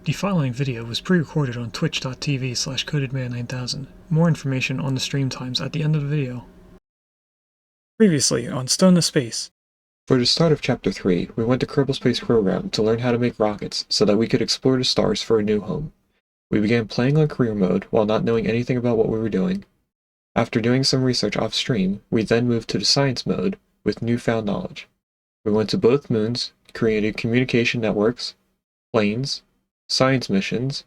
The following video was pre-recorded on twitch.tv/codedman9000. More information on the stream times at the end of the video. Previously on Stone to Space. For the start of Chapter 3, we went to Kerbal Space Program to learn how to make rockets so that we could explore the stars for a new home. We began playing on career mode while not knowing anything about what we were doing. After doing some research off-stream, we then moved to the science mode with newfound knowledge. We went to both moons, created communication networks, planes, science missions,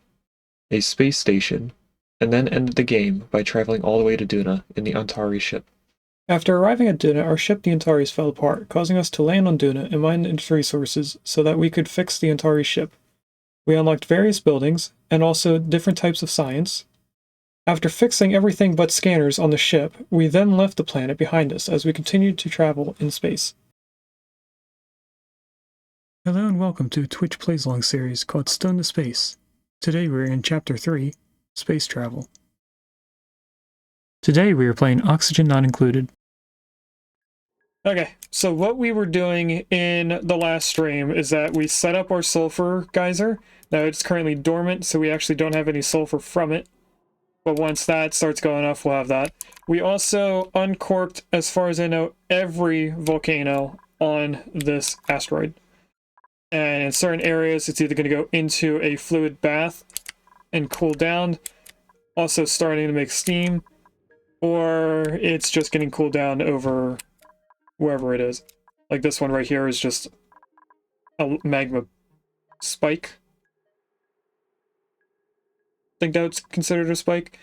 a space station, and then ended the game by traveling all the way to Duna in the Antari ship. After arriving at Duna, our ship the Antares fell apart, causing us to land on Duna and mine its resources so that we could fix the Antari ship. We unlocked various buildings, and also different types of science. After fixing everything but scanners on the ship, we then left the planet behind us as we continued to travel in space. Hello and welcome to a Twitch Plays Along series called Stone to Space. Today we're in Chapter 3, Space Travel. Today we are playing Oxygen Not Included. Okay, so what we were doing in the last stream is that we set up our sulfur geyser. Now it's currently dormant, so we actually don't have any sulfur from it. But once that starts going off, we'll have that. We also uncorked, as far as I know, every volcano on this asteroid. And in certain areas, it's either going to go into a fluid bath and cool down, also starting to make steam, or it's just getting cooled down over wherever it is. Like this one right here is just a magma spike. I think that's considered a spike,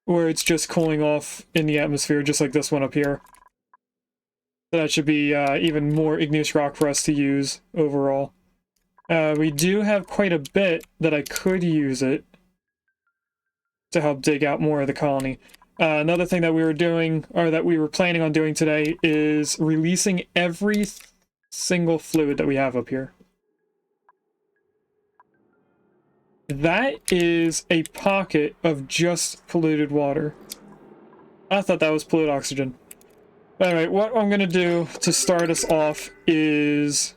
where it's just cooling off in the atmosphere, just like this one up here. So that should be even more igneous rock for us to use overall. We do have quite a bit that I could use it to help dig out more of the colony. Another thing that we were doing, or that we were planning on doing today, is releasing every single fluid that we have up here. That is a pocket of just polluted water. I thought that was polluted oxygen. Anyway, what I'm going to do to start us off is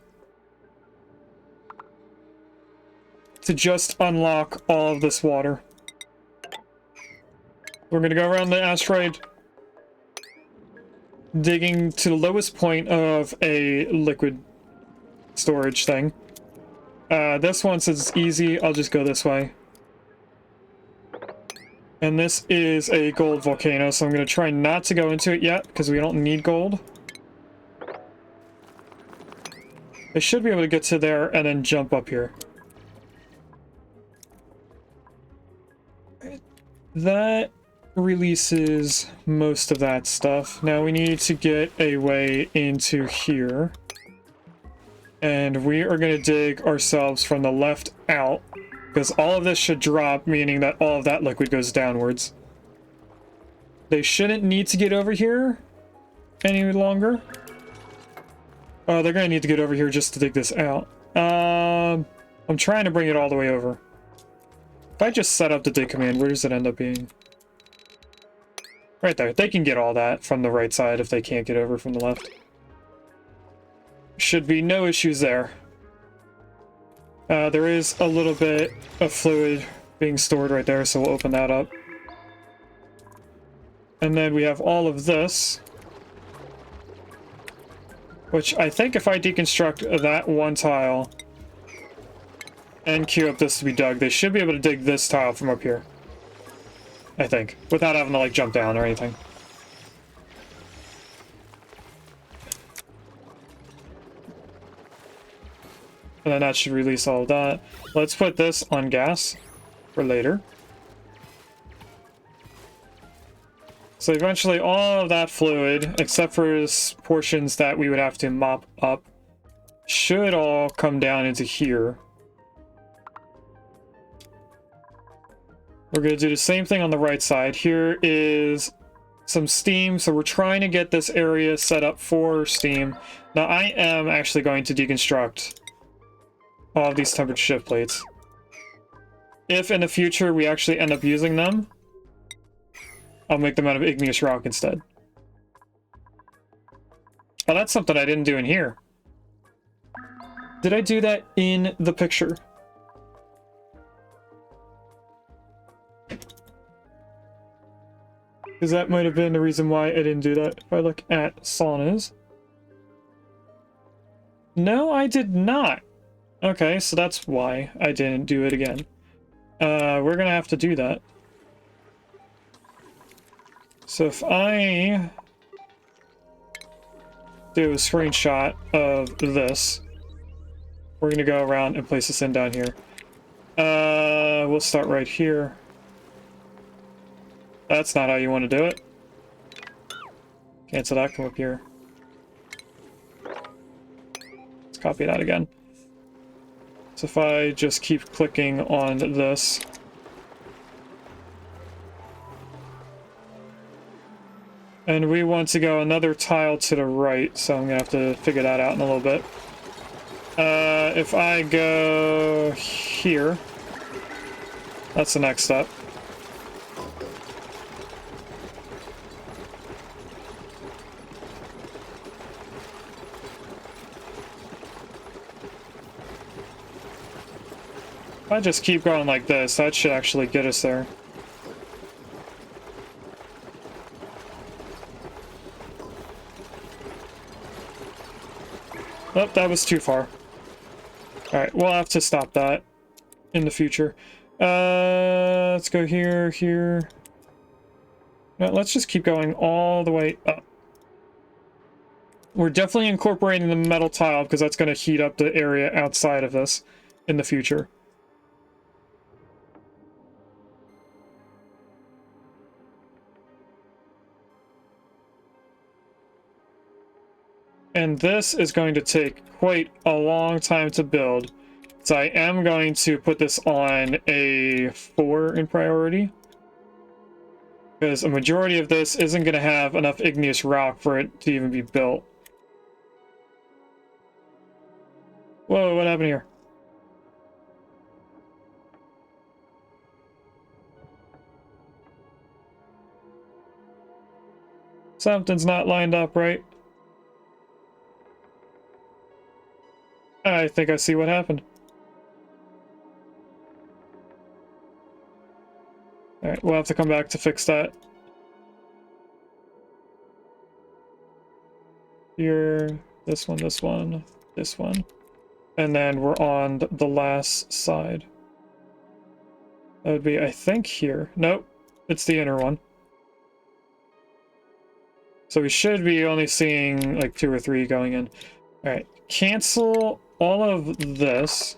to just unlock all of this water. We're going to go around the asteroid, digging to the lowest point of a liquid storage thing. This one, since it's easy, I'll just go this way. And this is a gold volcano, so I'm going to try not to go into it yet, because we don't need gold. I should be able to get to there and then jump up here. That releases most of that stuff. Now we need to get a way into here. And we are going to dig ourselves from the left out, because all of this should drop, meaning that all of that liquid goes downwards. They shouldn't need to get over here any longer. Oh, they're going to need to get over here just to dig this out. I'm trying to bring it all the way over. If I just set up the dig command, where does it end up being? Right there. They can get all that from the right side if they can't get over from the left. Should be no issues there. There is a little bit of fluid being stored right there, so we'll open that up. And then we have all of this, which I think if I deconstruct that one tile and queue up this to be dug, they should be able to dig this tile from up here. I think, without having to like jump down or anything. And then that should release all of that. Let's put this on gas for later. So eventually all of that fluid, except for portions that we would have to mop up, should all come down into here. We're going to do the same thing on the right side. Here is some steam, so we're trying to get this area set up for steam. Now I am actually going to deconstruct all of these temperature shift plates. If in the future we actually end up using them, I'll make them out of igneous rock instead. Oh, that's something I didn't do in here. Did I do that in the picture? Because that might have been the reason why I didn't do that. If I look at saunas. No, I did not. Okay, so that's why I didn't do it again. We're gonna have to do that. So if I do a screenshot of this, we're gonna go around and place this in down here. We'll start right here. That's not how you want to do it. Cancel that, come up here. Let's copy that again. So if I just keep clicking on this. And we want to go another tile to the right, so I'm gonna have to figure that out in a little bit. If I go here, that's the next step. If I just keep going like this, that should actually get us there. Oh, that was too far. Alright, we'll have to stop that in the future. Let's go here, here. No, let's just keep going all the way up. We're definitely incorporating the metal tile because that's going to heat up the area outside of this in the future. And this is going to take quite a long time to build. So I am going to put this on a 4 in priority. Because a majority of this isn't going to have enough igneous rock for it to even be built. Whoa, what happened here? Something's not lined up right. I think I see what happened. Alright, we'll have to come back to fix that. Here, this one, this one, this one. And then we're on the last side. That would be, I think, here. Nope, it's the inner one. So we should be only seeing like 2 or 3 going in. Alright, cancel all of this.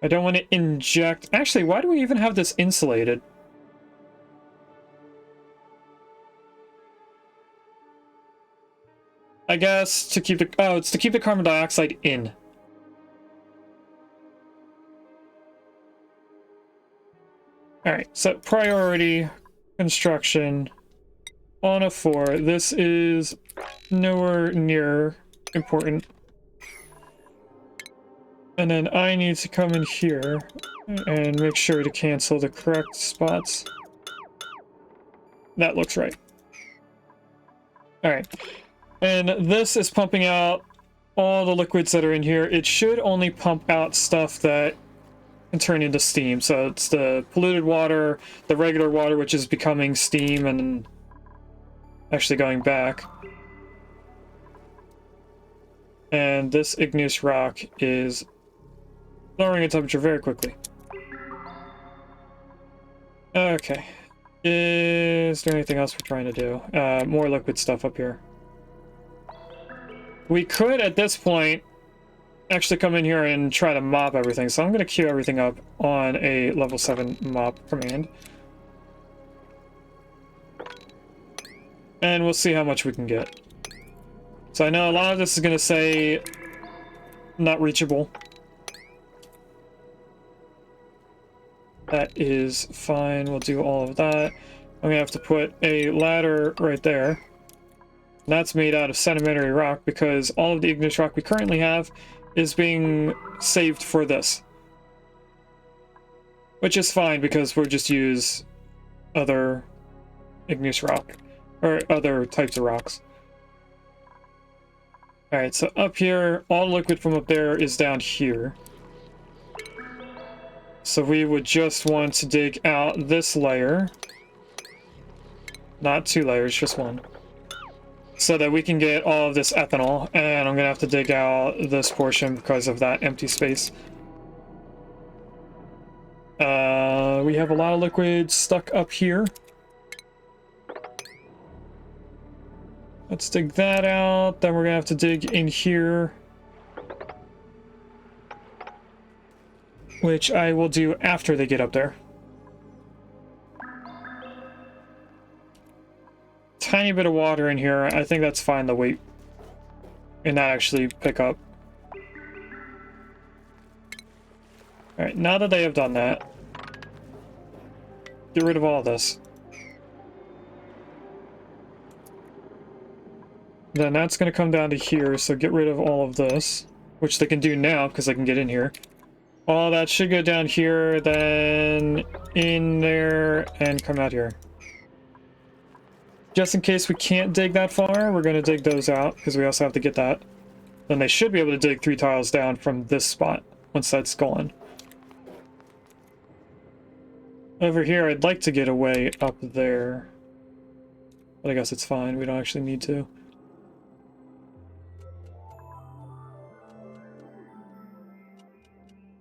I don't want to inject... Actually, why do we even have this insulated? I guess to keep the... Oh, it's to keep the carbon dioxide in. Alright, so priority, construction, on a 4. This is nowhere near important. And then I need to come in here and make sure to cancel the correct spots. That looks right. Alright. And this is pumping out all the liquids that are in here. It should only pump out stuff that can turn into steam. So it's the polluted water, the regular water, which is becoming steam and actually going back. And this igneous rock is lowering its temperature very quickly. Okay. Is there anything else we're trying to do? More liquid stuff up here. We could, at this point, actually come in here and try to mop everything. So I'm going to queue everything up on a level 7 mop command. And we'll see how much we can get. So I know a lot of this is going to say not reachable. That is fine. We'll do all of that. I'm going to have to put a ladder right there. That's made out of sedimentary rock because all of the igneous rock we currently have is being saved for this. Which is fine because we'll just use other igneous rock or other types of rocks. Alright, so up here, all liquid from up there is down here. So we would just want to dig out this layer. not 2 layers, just 1. So that we can get all of this ethanol, and I'm gonna have to dig out this portion because of that empty space. We have a lot of liquid stuck up here. Let's dig that out, then we're gonna have to dig in here. Which I will do after they get up there. Tiny bit of water in here. I think that's fine to wait and not actually pick up. Alright, now that they have done that, get rid of all this. Then that's going to come down to here, so get rid of all of this, which they can do now because they can get in here. All that should go down here, then in there, and come out here. Just in case we can't dig that far, we're going to dig those out, because we also have to get that. Then they should be able to dig 3 tiles down from this spot, once that's gone. Over here, I'd like to get away up there. But I guess it's fine, we don't actually need to.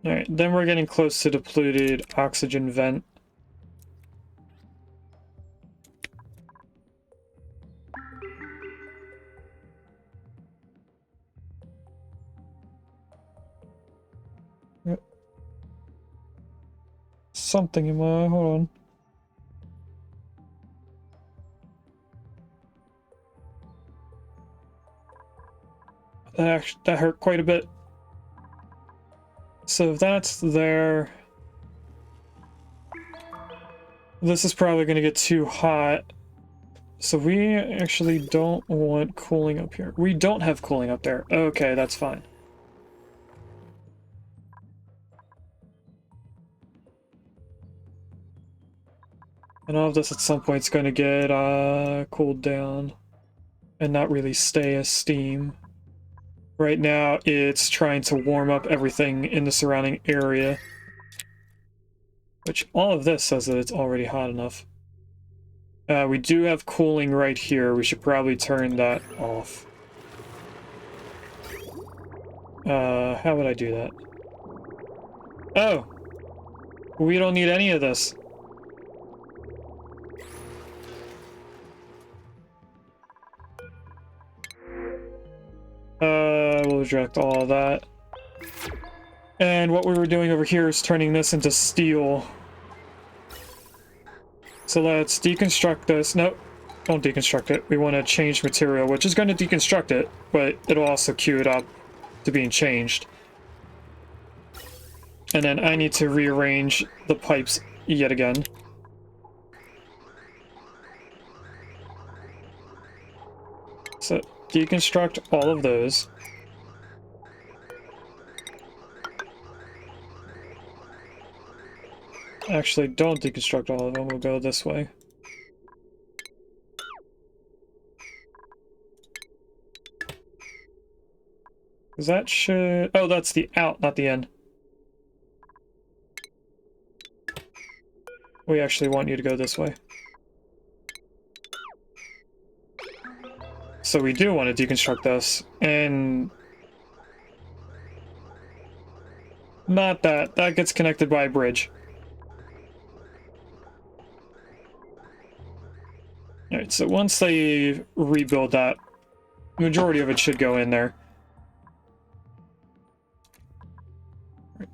Alright, then we're getting close to the polluted oxygen vent. Something in my... hold on. That hurt quite a bit. So if that's there, this is probably going to get too hot. So we actually don't want cooling up here. We don't have cooling up there. Okay, that's fine. And all of this at some point is going to get cooled down and not really stay as steam. Right now, it's trying to warm up everything in the surrounding area. Which, all of this says that it's already hot enough. We do have cooling right here. We should probably turn that off. How would I do that? Oh! We don't need any of this. We'll reject all of that. And what we were doing over here is turning this into steel. So let's deconstruct this. Nope, don't deconstruct it. We want to change material, which is going to deconstruct it, but it'll also queue it up to being changed. And then I need to rearrange the pipes yet again. So deconstruct all of those. Actually, don't deconstruct all of them. We'll go this way. Because that should... oh, that's the out, not the in. We actually want you to go this way. So we do want to deconstruct this, and... not that. That gets connected by a bridge. Alright, so once they rebuild that, the majority of it should go in there.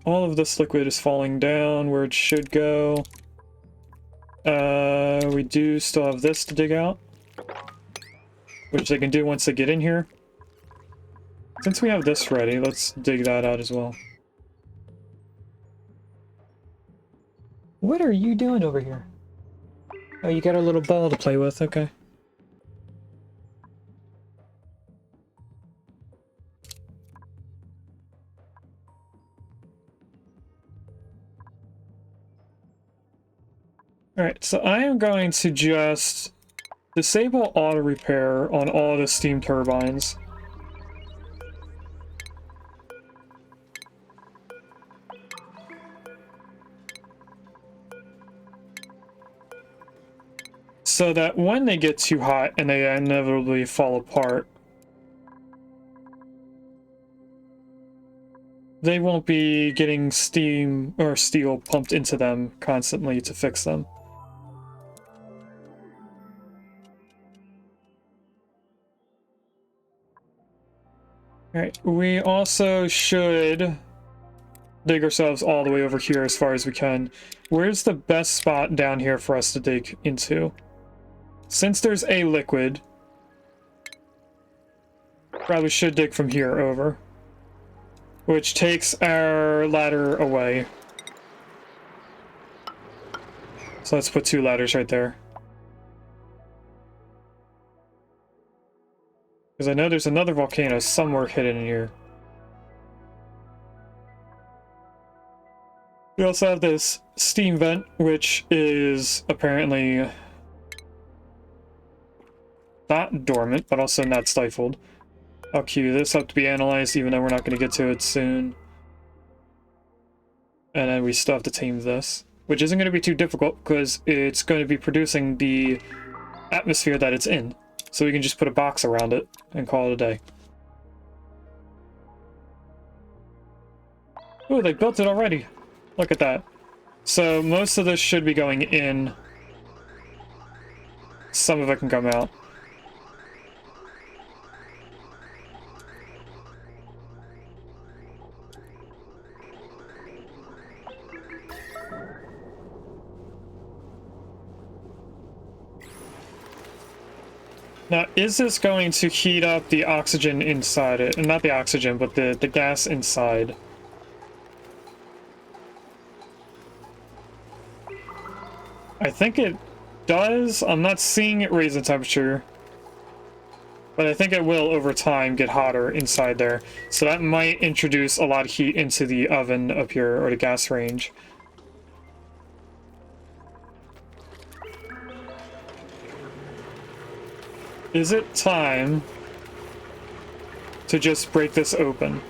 All of this liquid is falling down where it should go. We do still have this to dig out, which they can do once they get in here. Since we have this ready, let's dig that out as well. What are you doing over here? Oh, you got a little ball to play with, okay. Alright, so I am going to just disable auto repair on all the steam turbines. so that when they get too hot and they inevitably fall apart, they won't be getting steam or steel pumped into them constantly to fix them. Alright, we also should dig ourselves all the way over here as far as we can. Where's the best spot down here for us to dig into? Since there's a liquid, probably should dig from here over, which takes our ladder away. So let's put 2 ladders right there. Because I know there's another volcano somewhere hidden in here. We also have this steam vent, which is apparently not dormant, but also not stifled. I'll queue this up to be analyzed, even though we're not going to get to it soon. And then we still have to tame this, which isn't going to be too difficult, because it's going to be producing the atmosphere that it's in. So we can just put a box around it and call it a day. Oh, they built it already. Look at that. So most of this should be going in. Some of it can come out. Now, is this going to heat up the oxygen inside it? Not the oxygen, but the gas inside. I think it does. I'm not seeing it raise the temperature. But I think it will, over time, get hotter inside there. So that might introduce a lot of heat into the oven up here, or the gas range. Is it time to just break this open?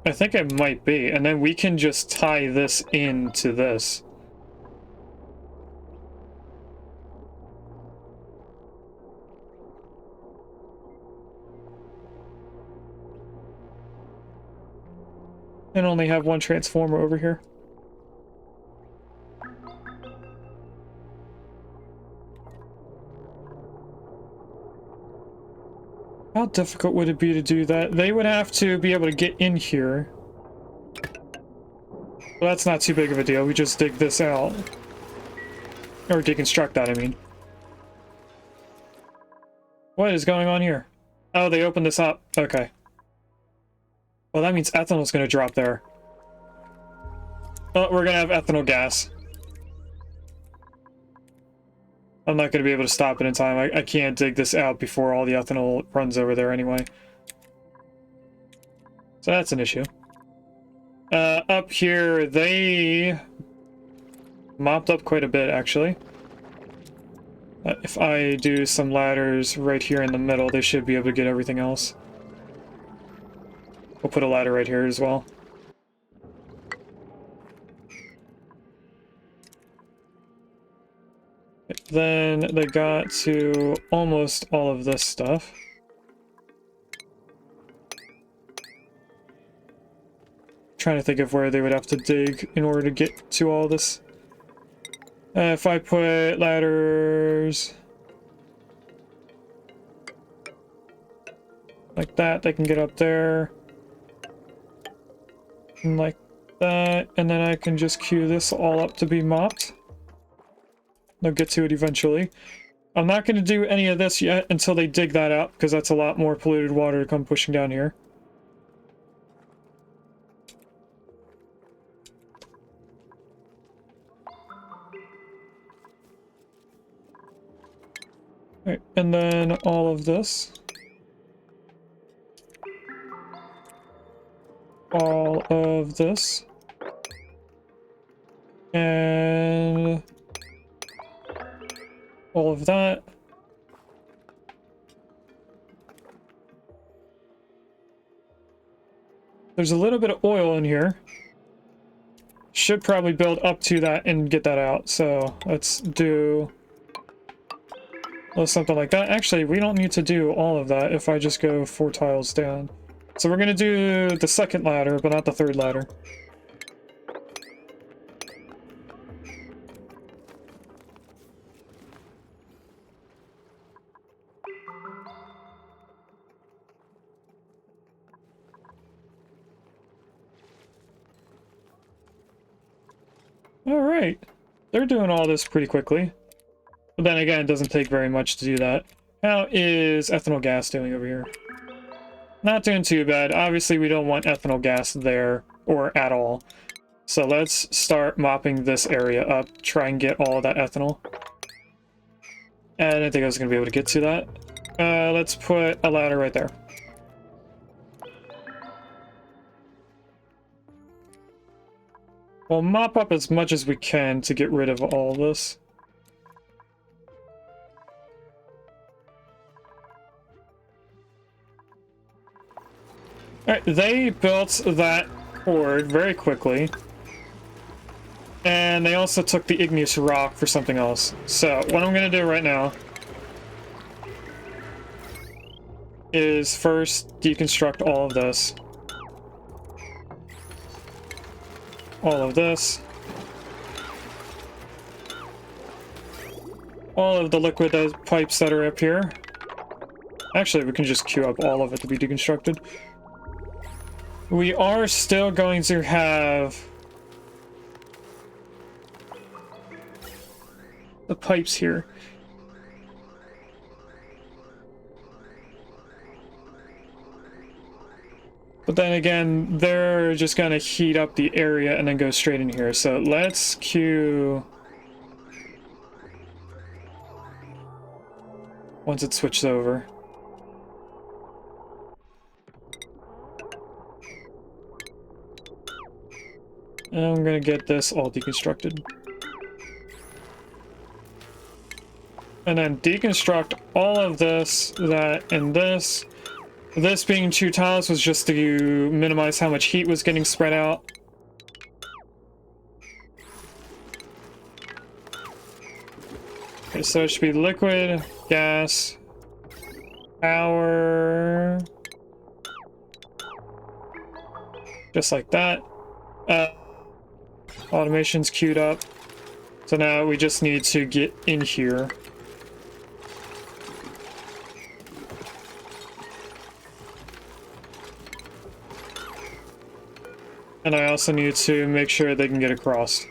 I think it might be, and then we can just tie this into this. And only have one transformer over here. How difficult would it be to do that? They would have to be able to get in here. Well, that's not too big of a deal. We just dig this out. Or deconstruct that, I mean. What is going on here? Oh, they opened this up. Okay. Well, that means ethanol's going to drop there. Oh, we're going to have ethanol gas. I'm not going to be able to stop it in time. I can't dig this out before all the ethanol runs over there anyway. So that's an issue. Up here, they mopped up quite a bit, actually. If I do some ladders right here in the middle, they should be able to get everything else. We'll put a ladder right here as well. Then they got to almost all of this stuff. Trying to think of where they would have to dig in order to get to all this. If I put ladders like that, they can get up there. And like that, and then I can just queue this all up to be mopped. They'll get to it eventually. I'm not going to do any of this yet until they dig that out, because that's a lot more polluted water to come pushing down here. Alright, and then all of this. All of this. And all of that. There's a little bit of oil in here. should probably build up to that and get that out. So let's do something like that. Actually, we don't need to do all of that if I just go 4 tiles down. So we're going to do the second ladder, but not the third ladder. Alright, they're doing all this pretty quickly. But then again, it doesn't take very much to do that. How is ethanol gas doing over here? Not doing too bad. Obviously, we don't want ethanol gas there, or at all. So let's start mopping this area up, try and get all of that ethanol. I didn't think I was going to be able to get to that. Let's put a ladder right there. We'll mop up as much as we can to get rid of all of this. Alright, they built that cord very quickly. And they also took the igneous rock for something else. So, what I'm going to do right now is first deconstruct all of this. All of this. All of the liquid pipes that are up here. Actually, we can just queue up all of it to be deconstructed. We are still going to have the pipes here. But then again, they're just going to heat up the area and then go straight in here. So let's queue once it switches over. And I'm going to get this all deconstructed. And then deconstruct all of this, that, and this. This being 2 tiles was just to minimize how much heat was getting spread out. Okay, so it should be liquid, gas, power. Just like that. Automation's queued up. So now we just need to get in here. And I also need to make sure they can get across.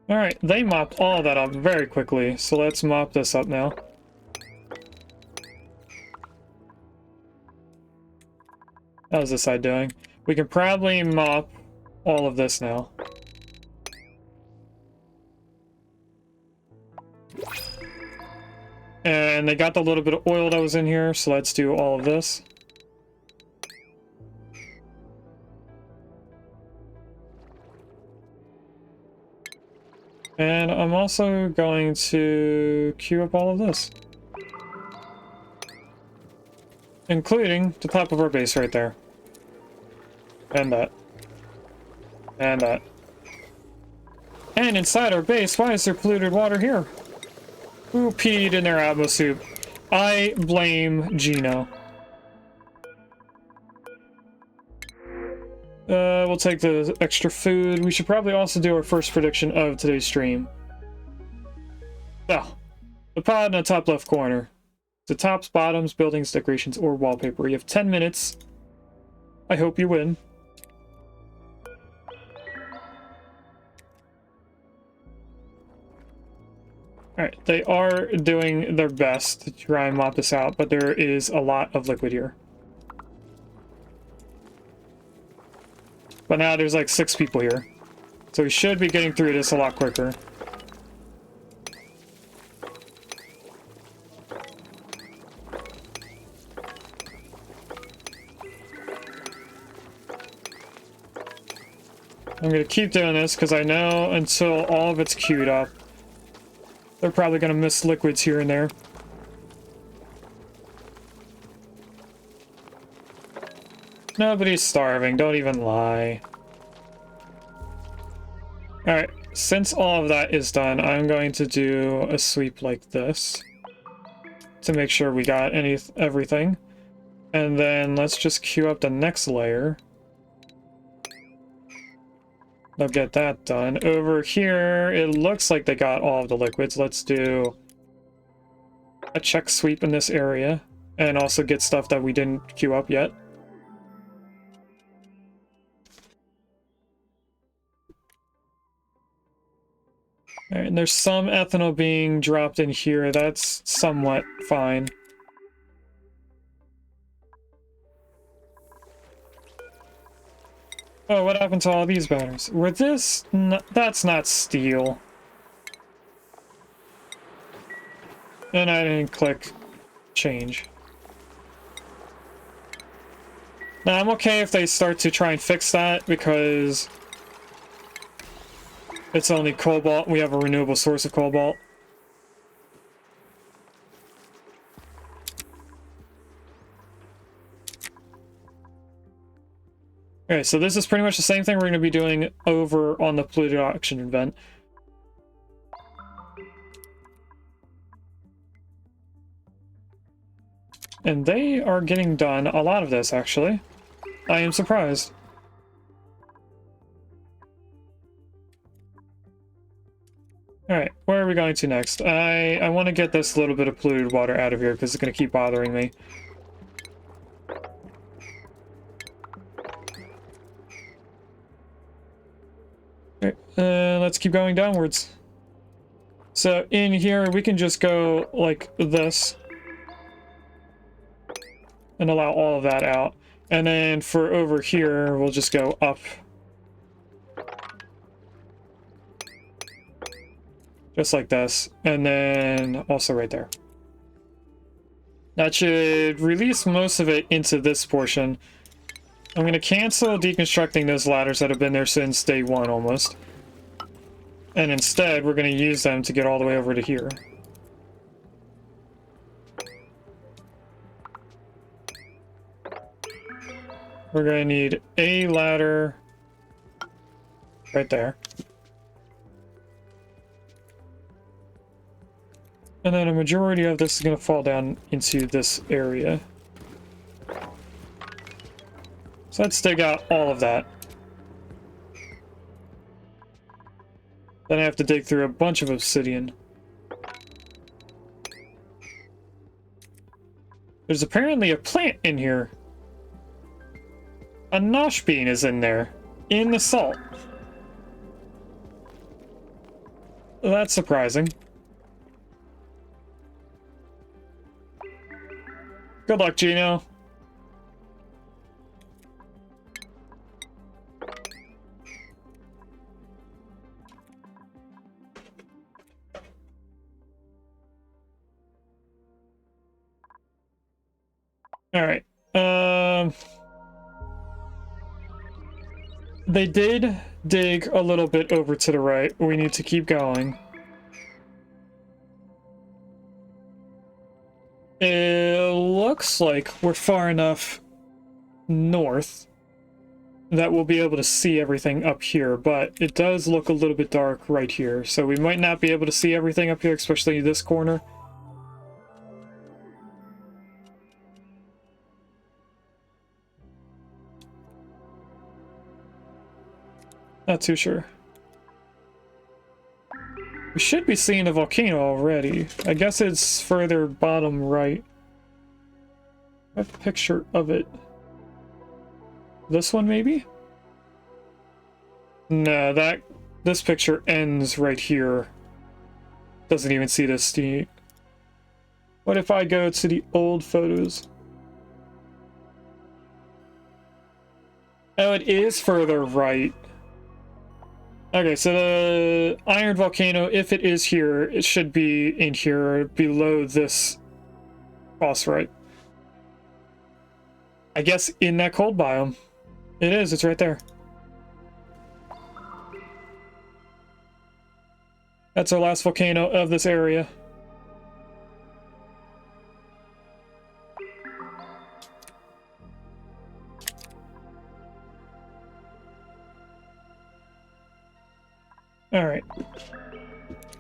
Alright, they mopped all that up very quickly, so let's mop this up now. How's this side doing? We can probably mop all of this now. And they got the little bit of oil that was in here, so let's do all of this. And I'm also going to queue up all of this. Including the top of our base right there. And that. And that. And inside our base, why is there polluted water here? Who peed in their Atmo soup? I blame Gino. We'll take the extra food. We should probably also do our first prediction of today's stream. So, the pod in the top left corner. The tops, bottoms, buildings, decorations, or wallpaper. You have 10 minutes. I hope you win. Alright, they are doing their best to try and mop this out, but there is a lot of liquid here. But now there's like 6 people here. So we should be getting through this a lot quicker. I'm gonna keep doing this because I know until all of it's queued up, they're probably gonna miss liquids here and there. Nobody's starving, don't even lie. Alright, since all of that is done, I'm going to do a sweep like this to make sure we got everything. And then let's just queue up the next layer. They'll get that done. Over here, it looks like they got all of the liquids. Let's do a check sweep in this area and also get stuff that we didn't queue up yet. All right, and there's some ethanol being dropped in here. That's somewhat fine. Oh, what happened to all these batteries? Were this... that's not steel. And I didn't click change. Now, I'm okay if they start to try and fix that, because it's only cobalt. We have a renewable source of cobalt. Okay, so this is pretty much the same thing we're going to be doing over on the polluted oxygen vent. And they are getting done, a lot of this, actually. I am surprised. Alright, where are we going to next? I want to get this little bit of polluted water out of here, because it's going to keep bothering me. Let's keep going downwards. So in here, we can just go like this and allow all of that out. And then for over here, we'll just go up. Just like this. And then also right there. That should release most of it into this portion. I'm going to cancel deconstructing those ladders that have been there since day one almost. And instead, we're going to use them to get all the way over to here. We're going to need a ladder right there. And then a majority of this is going to fall down into this area. So let's dig out all of that. Then I have to dig through a bunch of obsidian. There's apparently a plant in here. A nosh bean is in there. In the salt. That's surprising. Good luck, Gino. All right. They did dig a little bit over to the right. We need to keep going. It looks like we're far enough north that we'll be able to see everything up here, but it does look a little bit dark right here, so we might not be able to see everything up here, especially this corner. Not too sure. We should be seeing a volcano already. I guess it's further bottom right. I have a picture of it. This one, maybe? No, this picture ends right here. Doesn't even see this steep. What if I go to the old photos? Oh, it is further right. Okay, so the iron volcano, if it is here, it should be in here below this phosphorite. I guess in that cold biome. It is, it's right there. That's our last volcano of this area. Alright.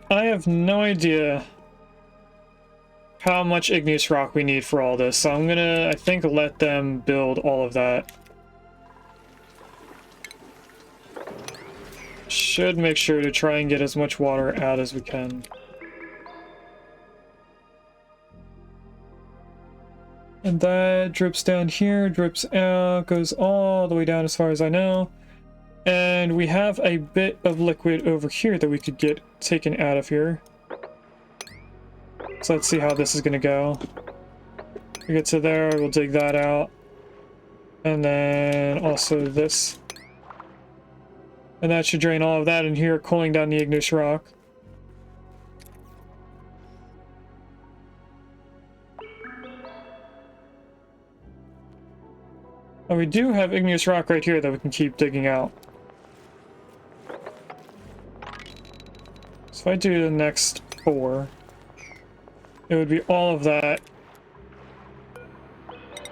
I have no idea how much igneous rock we need for all this, so I'm gonna, I think, let them build all of that. Should make sure to try and get as much water out as we can. And that drips down here, drips out, goes all the way down as far as I know. And we have a bit of liquid over here that we could get taken out of here. So let's see how this is going to go. We get to there, we'll dig that out. And then also this. And that should drain all of that in here, cooling down the igneous rock. And we do have igneous rock right here that we can keep digging out. So if I do the next 4, it would be all of that.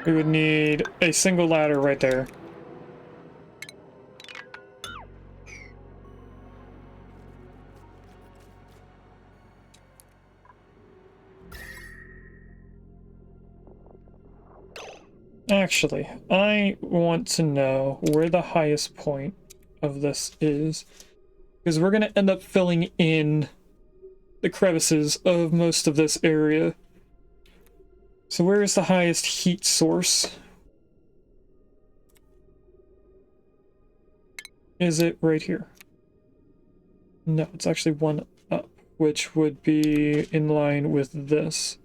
We would need a single ladder right there. Actually, I want to know where the highest point of this is, because we're going to end up filling in the crevices of most of this area. So where is the highest heat source? Is it right here? No, it's actually one up, which would be in line with this.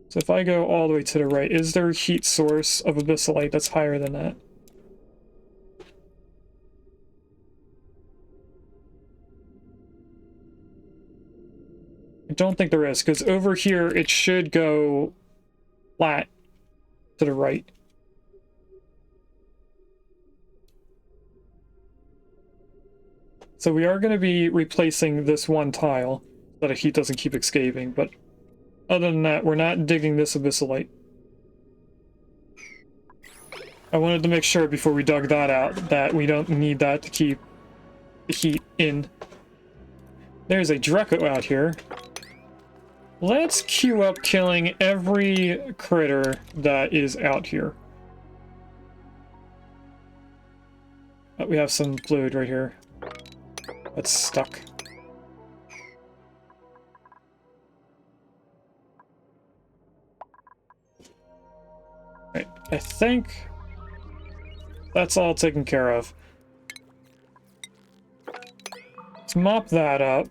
So if I go all the way to the right, is there a heat source of abyssalite that's higher than that? I don't think there is, because over here it should go flat to the right. So we are going to be replacing this one tile so that heat doesn't keep escaping, but other than that, we're not digging this abyssalite. I wanted to make sure before we dug that out that we don't need that to keep the heat in. There's a Draco out here. Let's queue up killing every critter that is out here. Oh, we have some fluid right here. That's stuck. Right, I think that's all taken care of. Let's mop that up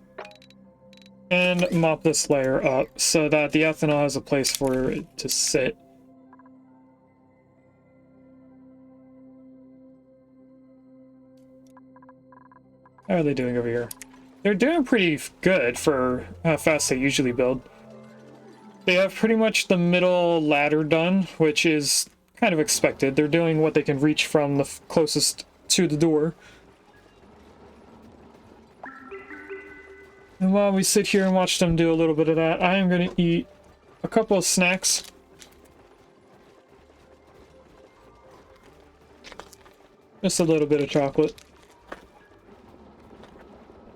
and mop this layer up so that the ethanol has a place for it to sit. How are they doing over here? They're doing pretty good for how fast they usually build. They have pretty much the middle ladder done, which is kind of expected. They're doing what they can reach from the closest to the door. And while we sit here and watch them do a little bit of that, I am going to eat a couple of snacks. Just a little bit of chocolate.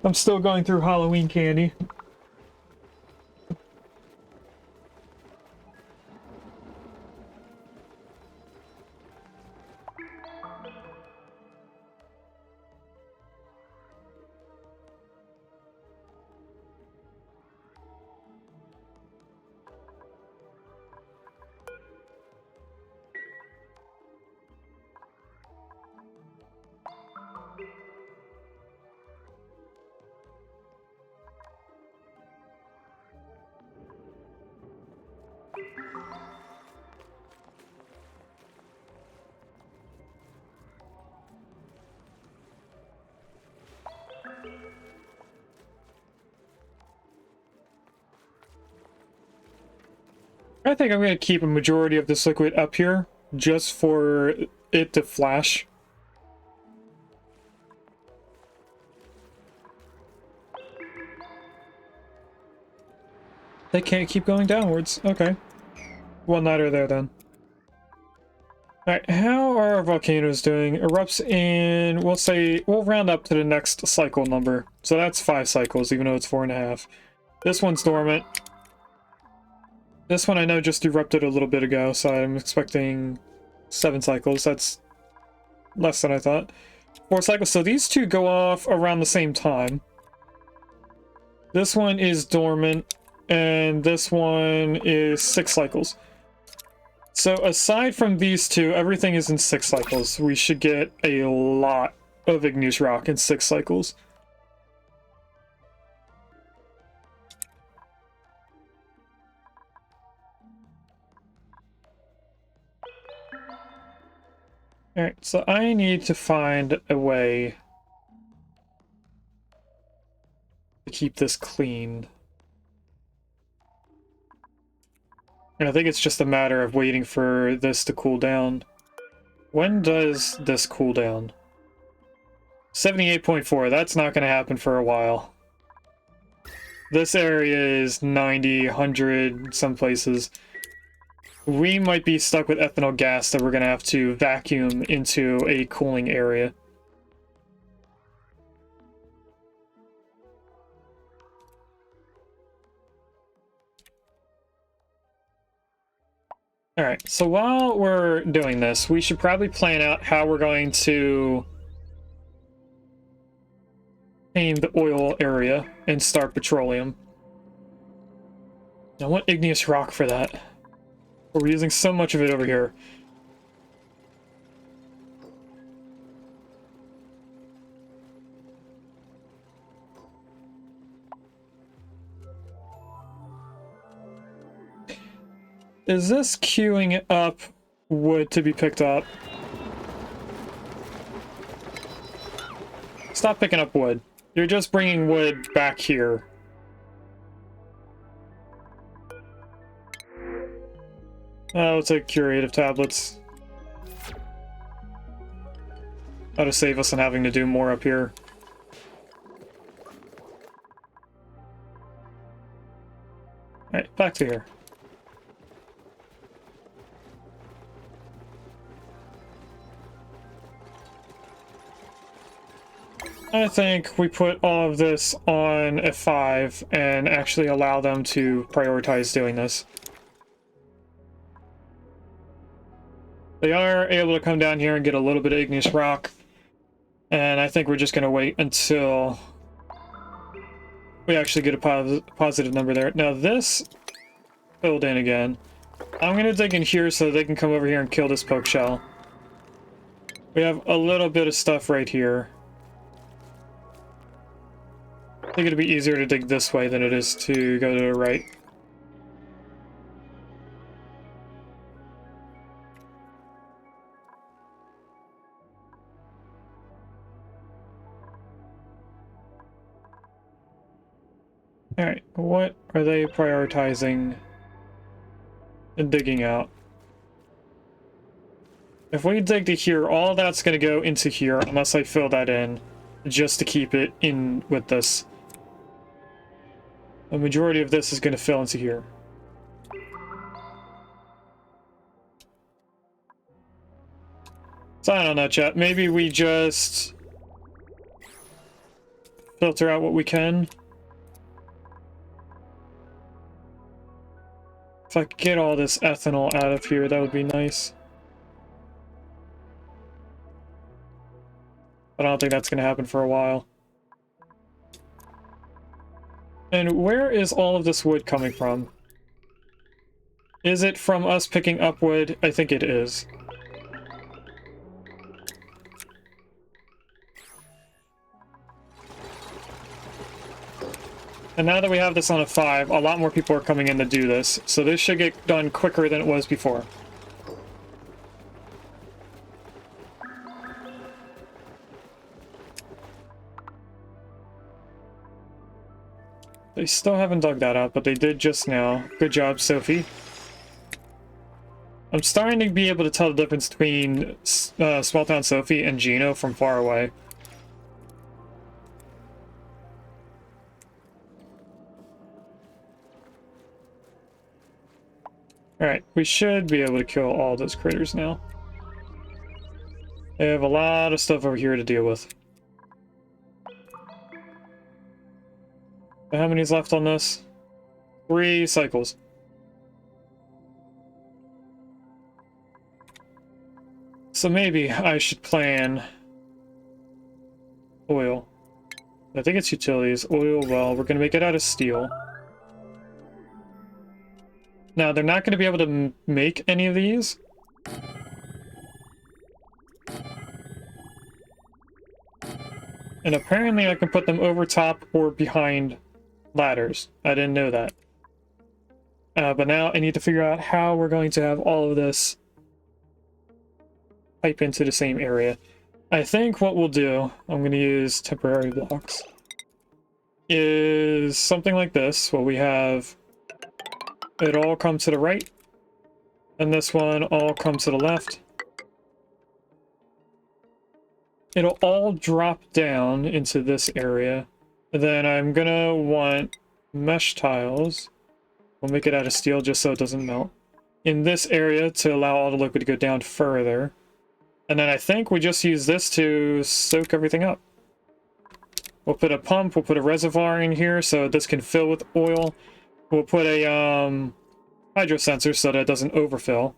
I'm still going through Halloween candy. I think I'm going to keep a majority of this liquid up here just for it to flash. They can't keep going downwards. Okay. Well, neither there then. Alright, how are our volcanoes doing? Erupts in, we'll say, we'll round up to the next cycle number. So that's 5 cycles, even though it's 4.5. This one's dormant. This one I know just erupted a little bit ago, so I'm expecting 7 cycles. That's less than I thought. 4 cycles, so these two go off around the same time. This one is dormant, and this one is 6 cycles. So aside from these two, everything is in 6 cycles. We should get a lot of igneous rock in 6 cycles. Alright, so I need to find a way to keep this clean. And I think it's just a matter of waiting for this to cool down. When does this cool down? 78.4, that's not going to happen for a while. This area is 90, 100, some places. We might be stuck with ethanol gas that we're going to have to vacuum into a cooling area. Alright, so while we're doing this, we should probably plan out how we're going to aim the oil area and start petroleum. I want igneous rock for that. We're using so much of it over here. Is this queuing up wood to be picked up? Stop picking up wood. You're just bringing wood back here. Oh, it's a curative tablets. That'll save us on having to do more up here. Alright, back to here. I think we put all of this on F5 and actually allow them to prioritize doing this. They are able to come down here and get a little bit of igneous rock, and I think we're just going to wait until we actually get a positive number there. Now this filled in again. I'm going to dig in here so they can come over here and kill this poke shell. We have a little bit of stuff right here. I think it'd be easier to dig this way than it is to go to the right. Alright, what are they prioritizing and digging out? If we dig to here, all that's going to go into here unless I fill that in just to keep it in with this. The majority of this is going to fill into here. So I don't know, chat. Maybe we just filter out what we can. If I could get all this ethanol out of here, that would be nice. But I don't think that's going to happen for a while. And where is all of this wood coming from? Is it from us picking up wood? I think it is. And now that we have this on a 5, a lot more people are coming in to do this. So this should get done quicker than it was before. They still haven't dug that out, but they did just now. Good job, Sophie. I'm starting to be able to tell the difference between Small Town Sophie and Gino from far away. Alright, we should be able to kill all those critters now. They have a lot of stuff over here to deal with. How many's left on this? 3 cycles. So maybe I should plan oil. I think it's utilities. Oil, well, we're going to make it out of steel. Now, they're not going to be able to make any of these. And apparently I can put them over top or behind ladders. I didn't know that. But now I need to figure out how we're going to have all of this pipe into the same area. I think what we'll do, I'm going to use temporary blocks, is something like this, where we have it all come to the right, and this one all come to the left. It'll all drop down into this area. And then I'm gonna want mesh tiles. We'll make it out of steel just so it doesn't melt. In this area to allow all the liquid to go down further. And then I think we just use this to soak everything up. We'll put a pump, we'll put a reservoir in here so this can fill with oil. We'll put a hydro sensor so that it doesn't overfill.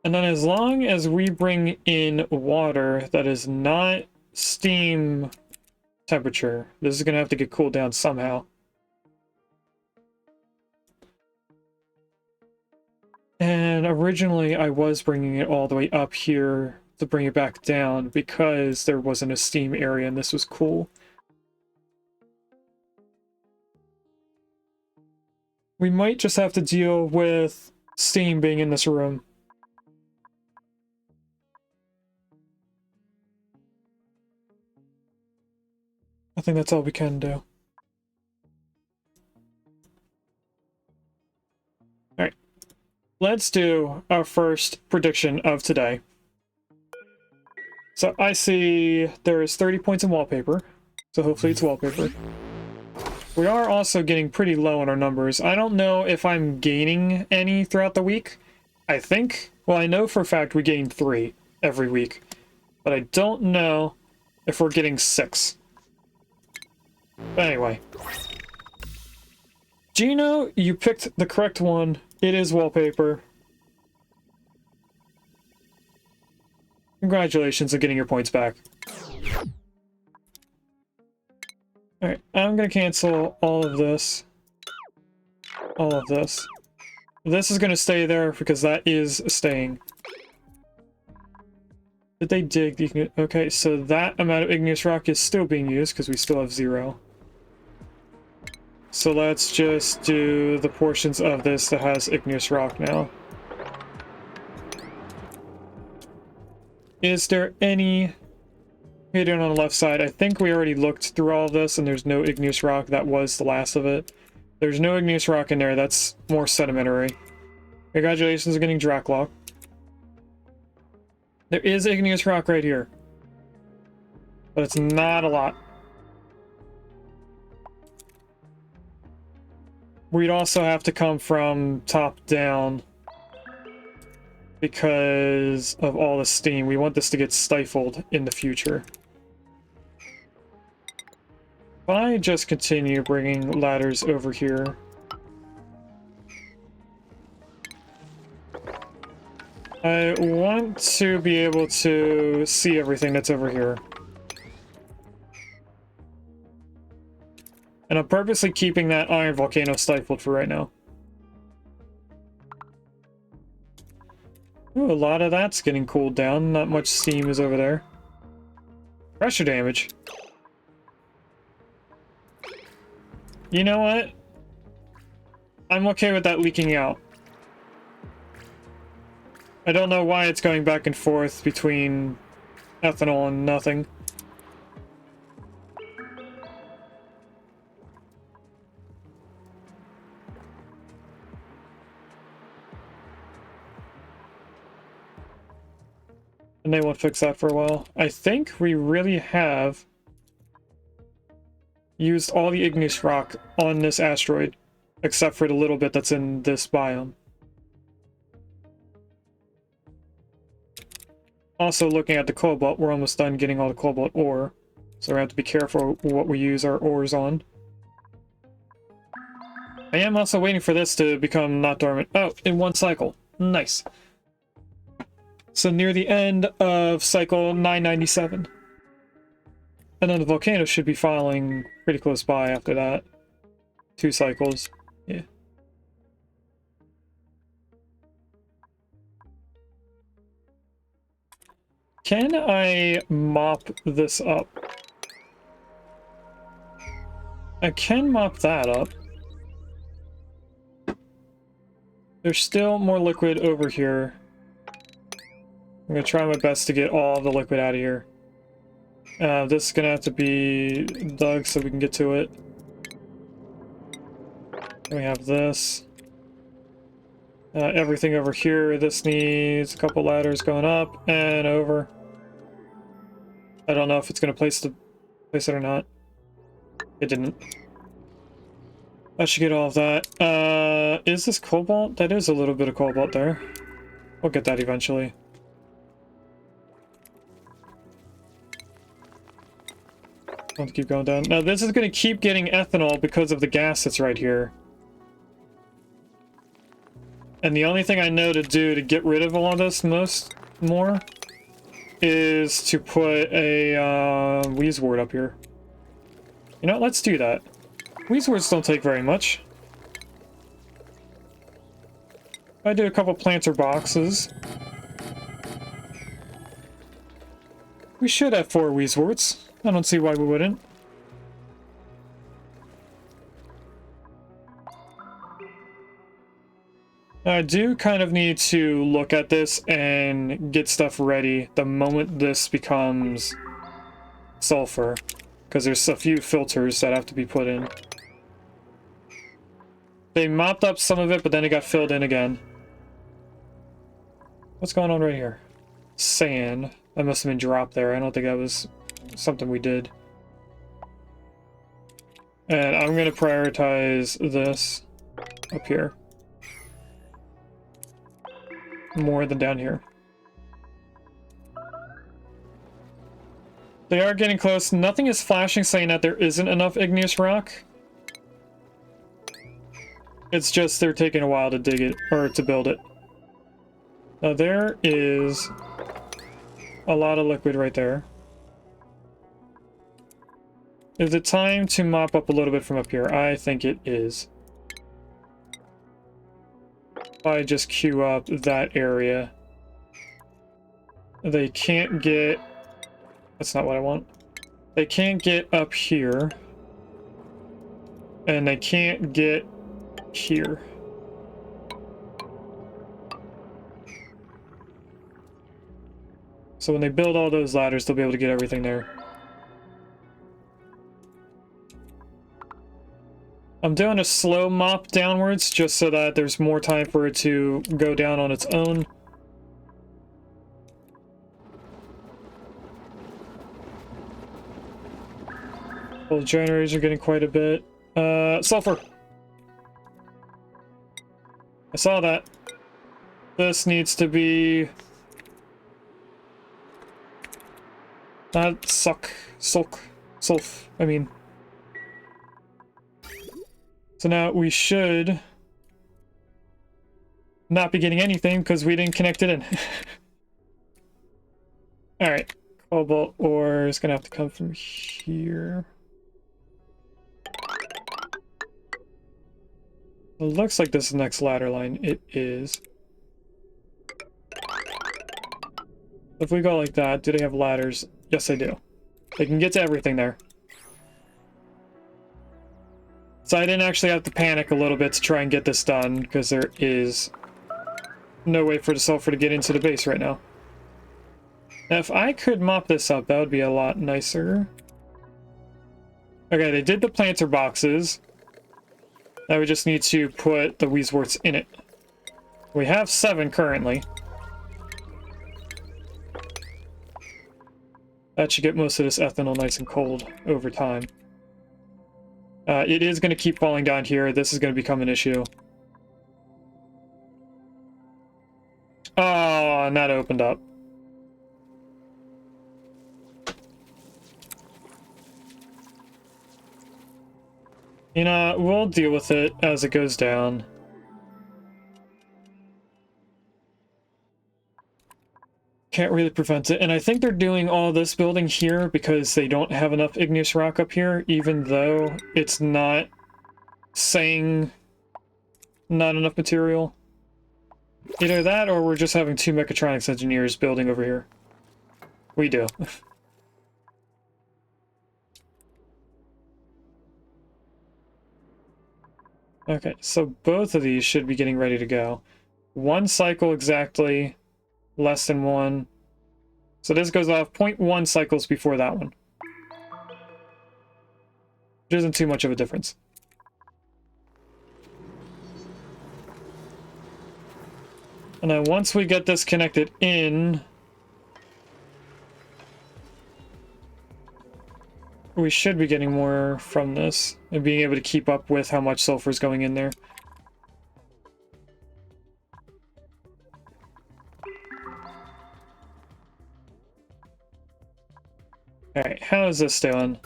And then as long as we bring in water that is not steam temperature, this is going to have to get cooled down somehow. And originally I was bringing it all the way up here to bring it back down because there wasn't a steam area and this was cool. We might just have to deal with steam being in this room. I think that's all we can do. Alright. Let's do our first prediction of today. So I see there is 30 points in wallpaper. So hopefully it's wallpaper. We are also getting pretty low on our numbers. I don't know if I'm gaining any throughout the week. I think, well, I know for a fact we gain 3 every week. But I don't know if we're getting 6. But anyway. Gino, you picked the correct one. It is wallpaper. Congratulations on getting your points back. Alright, I'm gonna cancel all of this. All of this. This is gonna stay there because that is staying. Did they dig the... Okay, so that amount of igneous rock is still being used because we still have 0. So let's just do the portions of this that has igneous rock now. Is there any hidden on the left side? I think we already looked through all of this and there's no igneous rock. That was the last of it. There's no igneous rock in there. That's more sedimentary. Congratulations on getting Draclock. There is igneous rock right here. But it's not a lot. We'd also have to come from top down because of all the steam. We want this to get stifled in the future. If I just continue bringing ladders over here, I want to be able to see everything that's over here. And I'm purposely keeping that iron volcano stifled for right now. Ooh, a lot of that's getting cooled down. Not much steam is over there. Pressure damage. You know what? I'm okay with that leaking out. I don't know why it's going back and forth between ethanol and nothing. And they won't fix that for a while. I think we really have used all the igneous rock on this asteroid. except for the little bit that's in this biome. Also, looking at the cobalt, we're almost done getting all the cobalt ore, so we have to be careful what we use our ores on. I am also waiting for this to become not dormant. Oh, in one cycle. Nice. So near the end of cycle 997. And then the volcano should be following pretty close by after that. 2 cycles. Yeah. Can I mop this up? I can mop that up. There's still more liquid over here. I'm gonna try my best to get all the liquid out of here. This is gonna have to be dug so we can get to it. We have this. Everything over here, this needs a couple ladders going up and over. I don't know if it's gonna place it or not. It didn't. I should get all of that. Is this cobalt? That is a little bit of cobalt there. We'll get that eventually. I'll have to keep going down. Now this is going to keep getting ethanol because of the gas that's right here. And the only thing I know to do to get rid of all of this more is to put a Wheezewort up here. You know, let's do that. Wheezeworts don't take very much. I do a couple planter boxes. We should have 4 Wheezeworts. I don't see why we wouldn't. I do kind of need to look at this and get stuff ready the moment this becomes sulfur, because there's a few filters that have to be put in. They mopped up some of it, but then it got filled in again. What's going on right here? Sand. That must have been dropped there. I don't think that was something we did. And I'm going to prioritize this up here more than down here. They are getting close. Nothing is flashing saying that there isn't enough igneous rock. It's just they're taking a while to dig it, or to build it. Now there is a lot of liquid right there. Is it time to mop up a little bit from up here? I think it is. I just queue up that area. They can't get... That's not what I want. They can't get up here. And they can't get here. So when they build all those ladders, they'll be able to get everything there. I'm doing a slow mop downwards just so that there's more time for it to go down on its own. Well, generators are getting quite a bit. Sulfur! I saw that. This needs to be... Not sulf, I mean. So now we should not be getting anything because we didn't connect it in. Alright, cobalt ore is going to have to come from here. It looks like this is the next ladder line. It is. If we go like that, do they have ladders? Yes, they do. They can get to everything there. So I didn't actually have to panic a little bit to try and get this done, because there is no way for the sulfur to get into the base right now. Now, if I could mop this up, that would be a lot nicer. Okay, they did the planter boxes. Now we just need to put the Wheezeworts in it. We have 7 currently. That should get most of this ethanol nice and cold over time. It is going to keep falling down here. This is going to become an issue. Oh, and that opened up. You know, we'll deal with it as it goes down. Can't really prevent it. And I think they're doing all this building here because they don't have enough igneous rock up here, even though it's not saying not enough material. Either that or we're just having two mechatronics engineers building over here. We do. Okay, so both of these should be getting ready to go. One cycle exactly, less than one. So this goes off 0.1 cycles before that one. Which isn't too much of a difference. And then once we get this connected in, we should be getting more from this and being able to keep up with how much sulfur is going in there. Alright, how is this doing?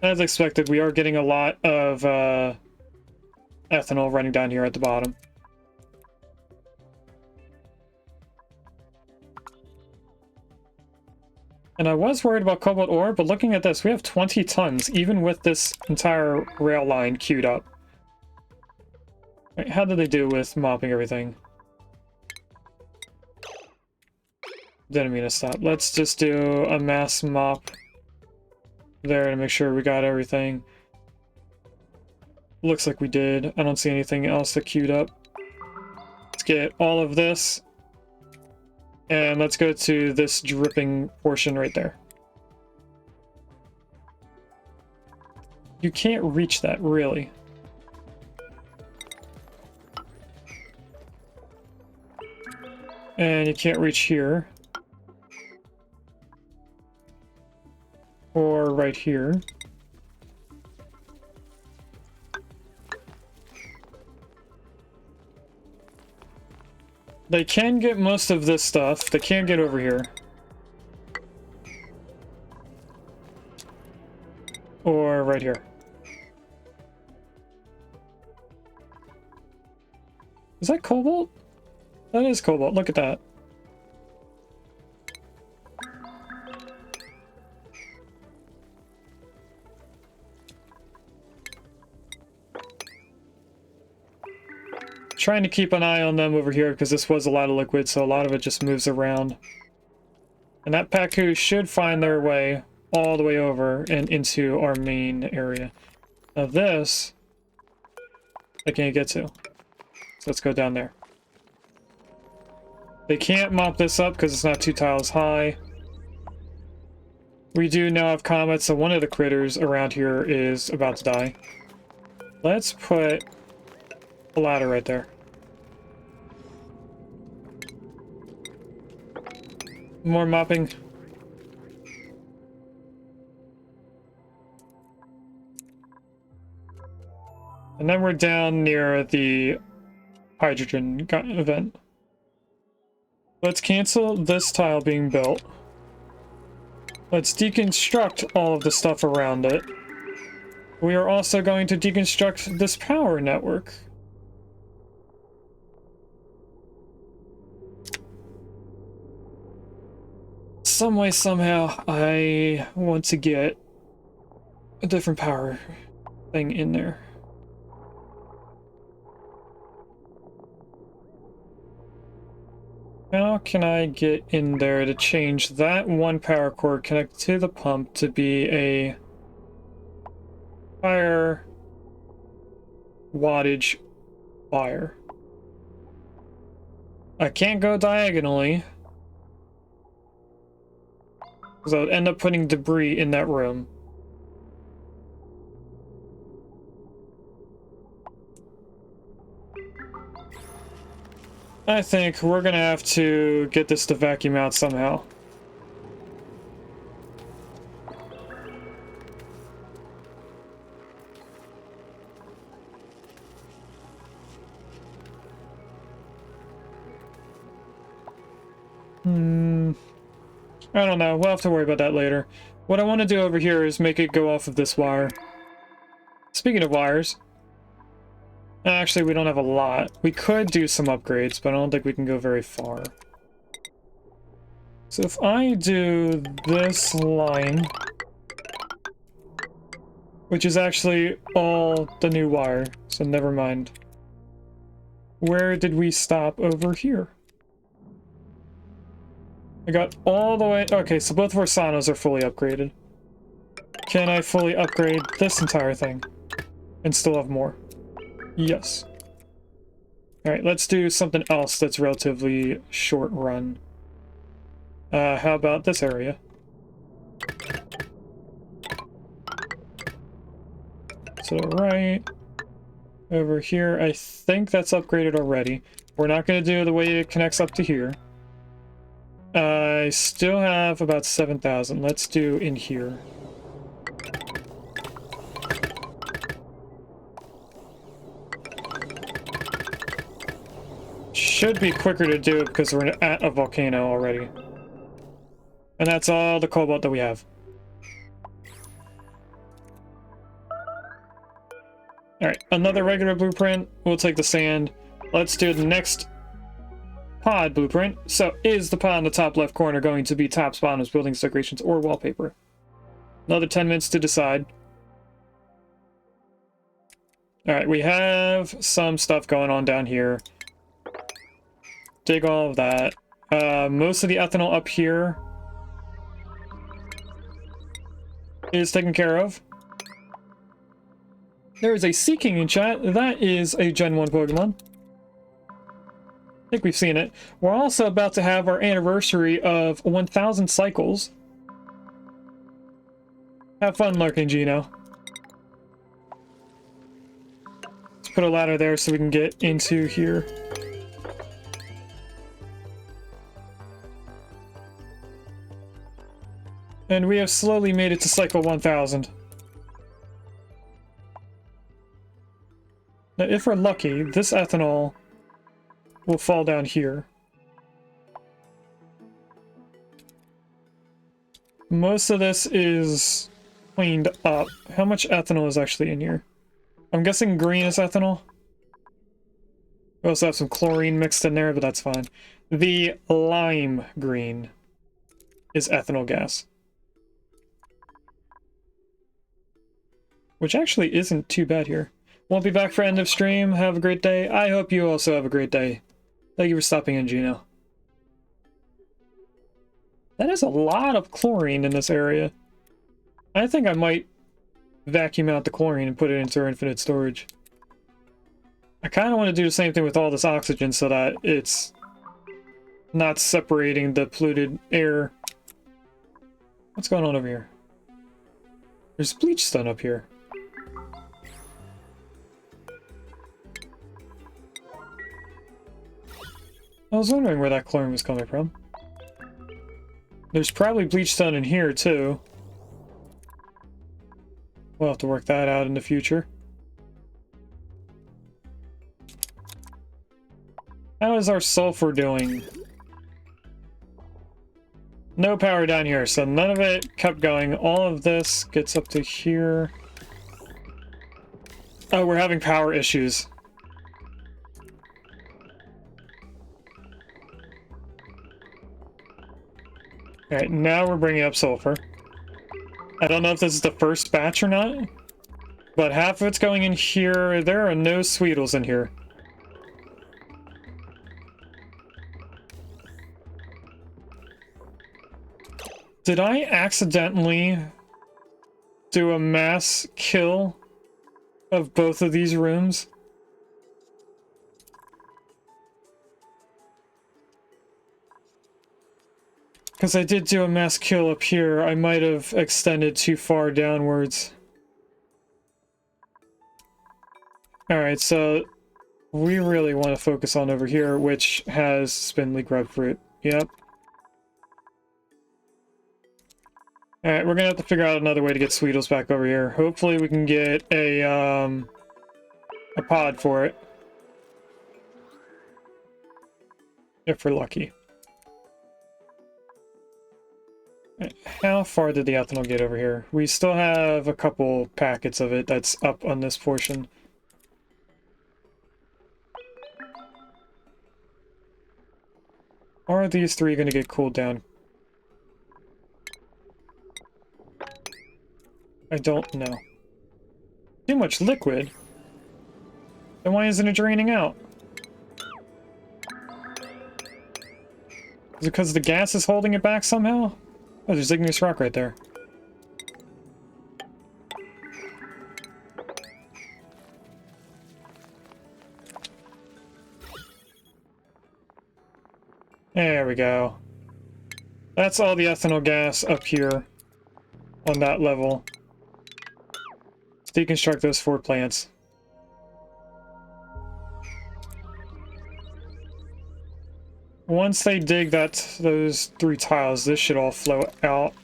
As expected, we are getting a lot of ethanol running down here at the bottom. And I was worried about cobalt ore, but looking at this, we have 20 tons, even with this entire rail line queued up. Right, how did they do with mopping everything? Didn't mean to stop. Let's just do a mass mop there to make sure we got everything. Looks like we did. I don't see anything else that queued up. Let's get all of this. And let's go to this dripping portion right there. You can't reach that, really. And you can't reach here. Or right here. They can get most of this stuff. They can't get over here. Or right here. Is that cobalt? That is cobalt. Look at that. Trying to keep an eye on them over here because this was a lot of liquid, so a lot of it just moves around. And that Pacu should find their way all the way over and into our main area. Now this, they can't get to. So let's go down there. They can't mop this up because it's not 2 tiles high. We do now have comets, so one of the critters around here is about to die. Let's put a ladder right there. More mopping. And then we're down near the hydrogen event. Let's cancel this tile being built. Let's deconstruct all of the stuff around it. We are also going to deconstruct this power network. Some way, somehow, I want to get a different power thing in there. How can I get in there to change that one power cord connected to the pump to be a higher wattage wire? I can't go diagonally, because I would end up putting debris in that room. I think we're gonna have to get this to vacuum out somehow. I don't know. We'll have to worry about that later. What I want to do over here is make it go off of this wire. Speaking of wires, actually, we don't have a lot. We could do some upgrades, but I don't think we can go very far. So if I do this line, which is actually all the new wire, so never mind. Where did we stop over here? I got all the way... Okay, so both of our saunas are fully upgraded. Can I fully upgrade this entire thing? And still have more? Yes. Alright, let's do something else that's relatively short run. How about this area? So right over here, I think that's upgraded already. We're not going to do the way it connects up to here. I still have about 7,000. Let's do in here. Should be quicker to do it because we're at a volcano already. And that's all the cobalt that we have. Alright, another regular blueprint. We'll take the sand. Let's do the next pod blueprint. So, is the pod in the top left corner going to be tops, bottoms, buildings, decorations, or wallpaper? Another 10 minutes to decide. Alright, we have some stuff going on down here. Dig all of that. Most of the ethanol up here is taken care of. There is a Sea King in chat. That is a Gen 1 Pokemon. I think we've seen it. We're also about to have our anniversary of 1,000 cycles. Have fun lurking, Gino. Let's put a ladder there so we can get into here. And we have slowly made it to cycle 1,000. Now, if we're lucky, this ethanol will fall down here. Most of this is cleaned up. How much ethanol is actually in here? I'm guessing green is ethanol. We also have some chlorine mixed in there, but that's fine. The lime green is ethanol gas. Which actually isn't too bad here. Won't be back for end of stream. Have a great day. I hope you also have a great day. Thank you for stopping in, Gino. That is a lot of chlorine in this area. I think I might vacuum out the chlorine and put it into our infinite storage. I kind of want to do the same thing with all this oxygen so that it's not separating the polluted air. What's going on over here? There's bleach stone up here. I was wondering where that chlorine was coming from. There's probably bleach stone in here, too. We'll have to work that out in the future. How is our sulfur doing? No power down here, so none of it kept going. All of this gets up to here. Oh, we're having power issues. Alright, now we're bringing up sulfur. I don't know if this is the first batch or not, but half of it's going in here. There are no Sweetles in here. Did I accidentally do a mass kill of both of these rooms? Because I did do a mass kill up here. I might have extended too far downwards. Alright, so we really want to focus on over here, which has spindly grubfruit. Yep. Alright, we're gonna have to figure out another way to get Sweetles back over here. Hopefully we can get a pod for it. If we're lucky. how far did the ethanol get over here? We still have a couple packets of it that's up on this portion. Are these three going to get cooled down? I don't know. Too much liquid? Then why isn't it draining out? Is it because the gas is holding it back somehow? Oh, there's igneous rock right there. There we go. That's all the ethanol gas up here on that level. Let's deconstruct those 4 plants. Once they dig those 3 tiles, this should all flow out.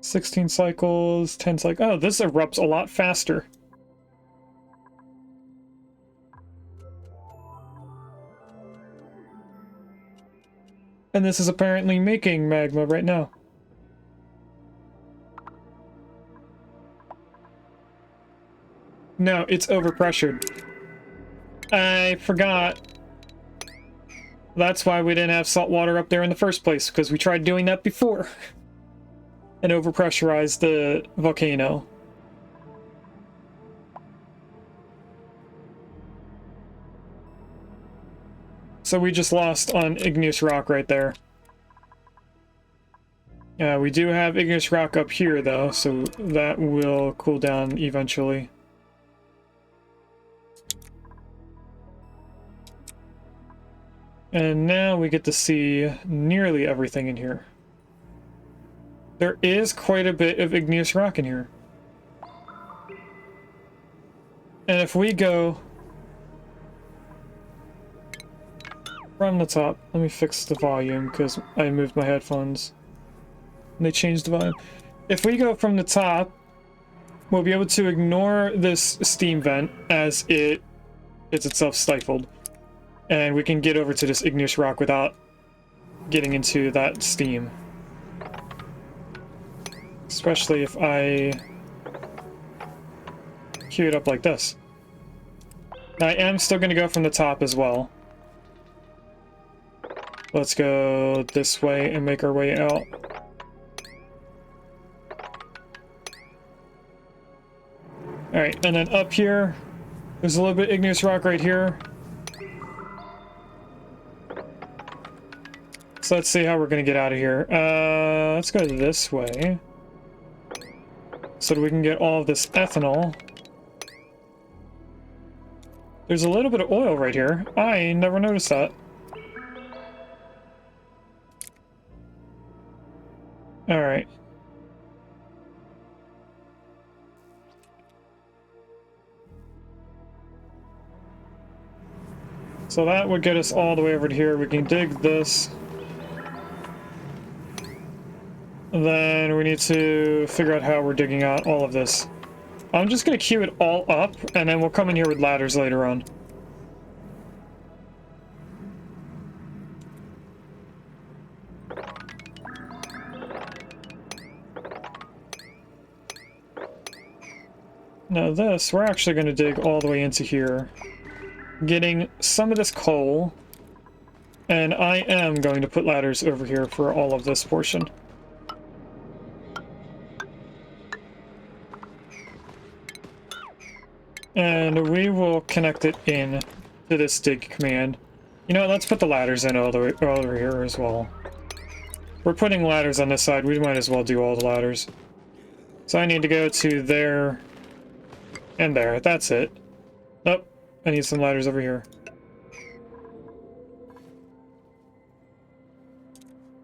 "16 cycles, 10 cycles." Oh, this erupts a lot faster. And this is apparently making magma right now. No, it's overpressured. I forgot. That's why we didn't have salt water up there in the first place, because we tried doing that before. And overpressurized the volcano. So we just lost on igneous rock right there. We do have igneous rock up here though, so that will cool down eventually. And now we get to see nearly everything in here. There is quite a bit of igneous rock in here. And if we go from the top, let me fix the volume because I moved my headphones and they changed the volume. If we go from the top, we'll be able to ignore this steam vent as it's itself stifled. And we can get over to this igneous rock without getting into that steam. Especially if I queue it up like this. I am still going to go from the top as well. Let's go this way and make our way out. Alright, and then up here, there's a little bit of igneous rock right here. So let's see how we're going to get out of here. Let's go this way. So that we can get all of this ethanol. There's a little bit of oil right here. I never noticed that. Alright. So that would get us all the way over to here. We can dig this. Then we need to figure out how we're digging out all of this. I'm just going to queue it all up, and then we'll come in here with ladders later on. Now this, we're actually going to dig all the way into here, getting some of this coal, and I am going to put ladders over here for all of this portion. And we will connect it in to this dig command. You know, let's put the ladders in all the way over here as well. We're putting ladders on this side, we might as well do all the ladders. So I need to go to there and there, that's it. Nope, I need some ladders over here.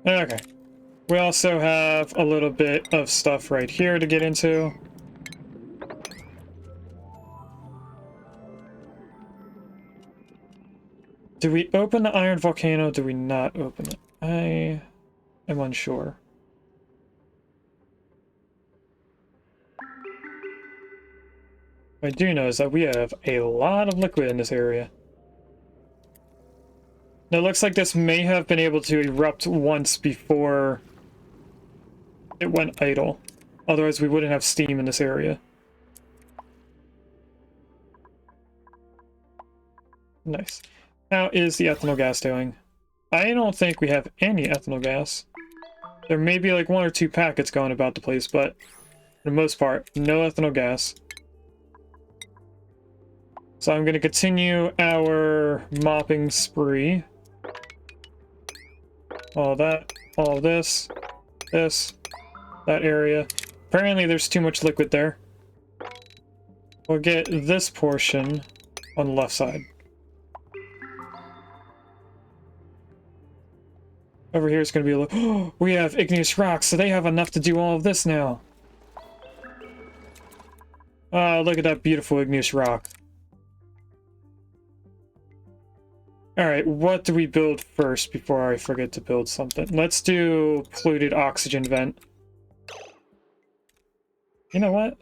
Okay. We also have a little bit of stuff right here to get into. Do we open the iron volcano? Do we not open it? I am unsure. What I do know is that we have a lot of liquid in this area. Now, it looks like this may have been able to erupt once before it went idle. Otherwise, we wouldn't have steam in this area. Nice. How is the ethanol gas doing? I don't think we have any ethanol gas. There may be like 1 or 2 packets going about the place, but for the most part, no ethanol gas. So I'm going to continue our mopping spree. All that, all this, that area. Apparently there's too much liquid there. We'll get this portion on the left side. Over here it's going to be a little... Oh, we have igneous rocks, so they have enough to do all of this now. Oh, look at that beautiful igneous rock. Alright, what do we build first before I forget to build something? Let's do polluted oxygen vent. You know what?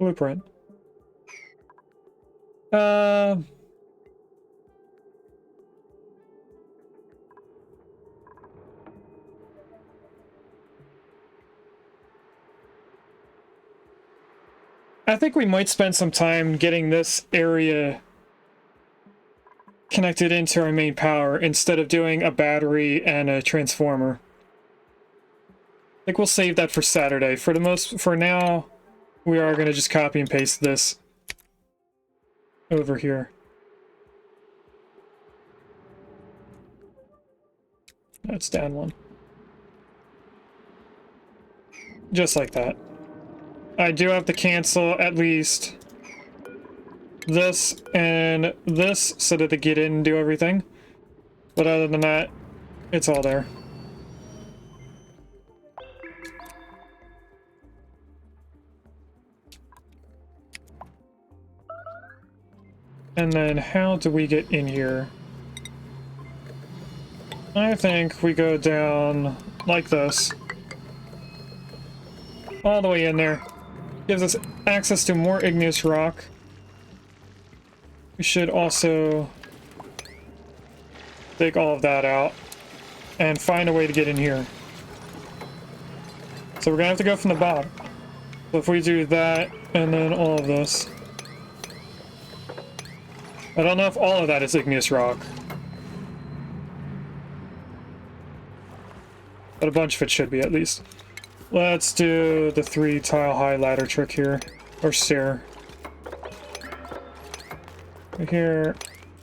Blueprint. I think we might spend some time getting this area connected into our main power instead of doing a battery and a transformer. I think we'll save that for Saturday. For now, we are going to just copy and paste this over here. That's down 1. Just like that. I do have to cancel at least this and this so that they get in and do everything. But other than that, it's all there. And then how do we get in here? I think we go down like this. All the way in there. Gives us access to more igneous rock. We should also take all of that out and find a way to get in here. So we're gonna have to go from the bottom. So if we do that and then all of this. I don't know if all of that is igneous rock. But a bunch of it should be at least. Let's do the 3 tile high ladder trick here. Or stair. Here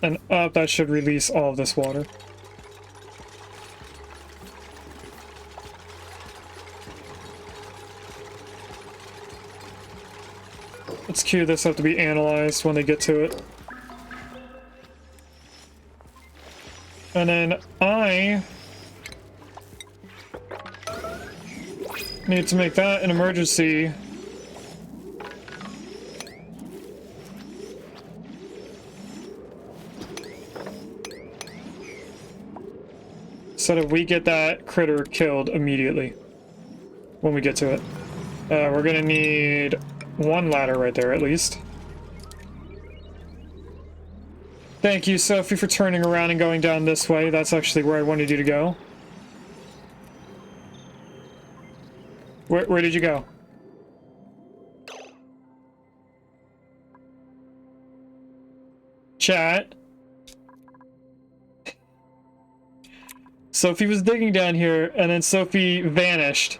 and up, that should release all of this water. Let's cue this up to be analyzed when they get to it. And then I need to make that an emergency. So that we get that critter killed immediately when we get to it. We're gonna need 1 ladder right there at least. Thank you, Sophie, for turning around and going down this way. That's actually where I wanted you to go. Where did you go? Chat. Sophie was digging down here, and then Sophie vanished.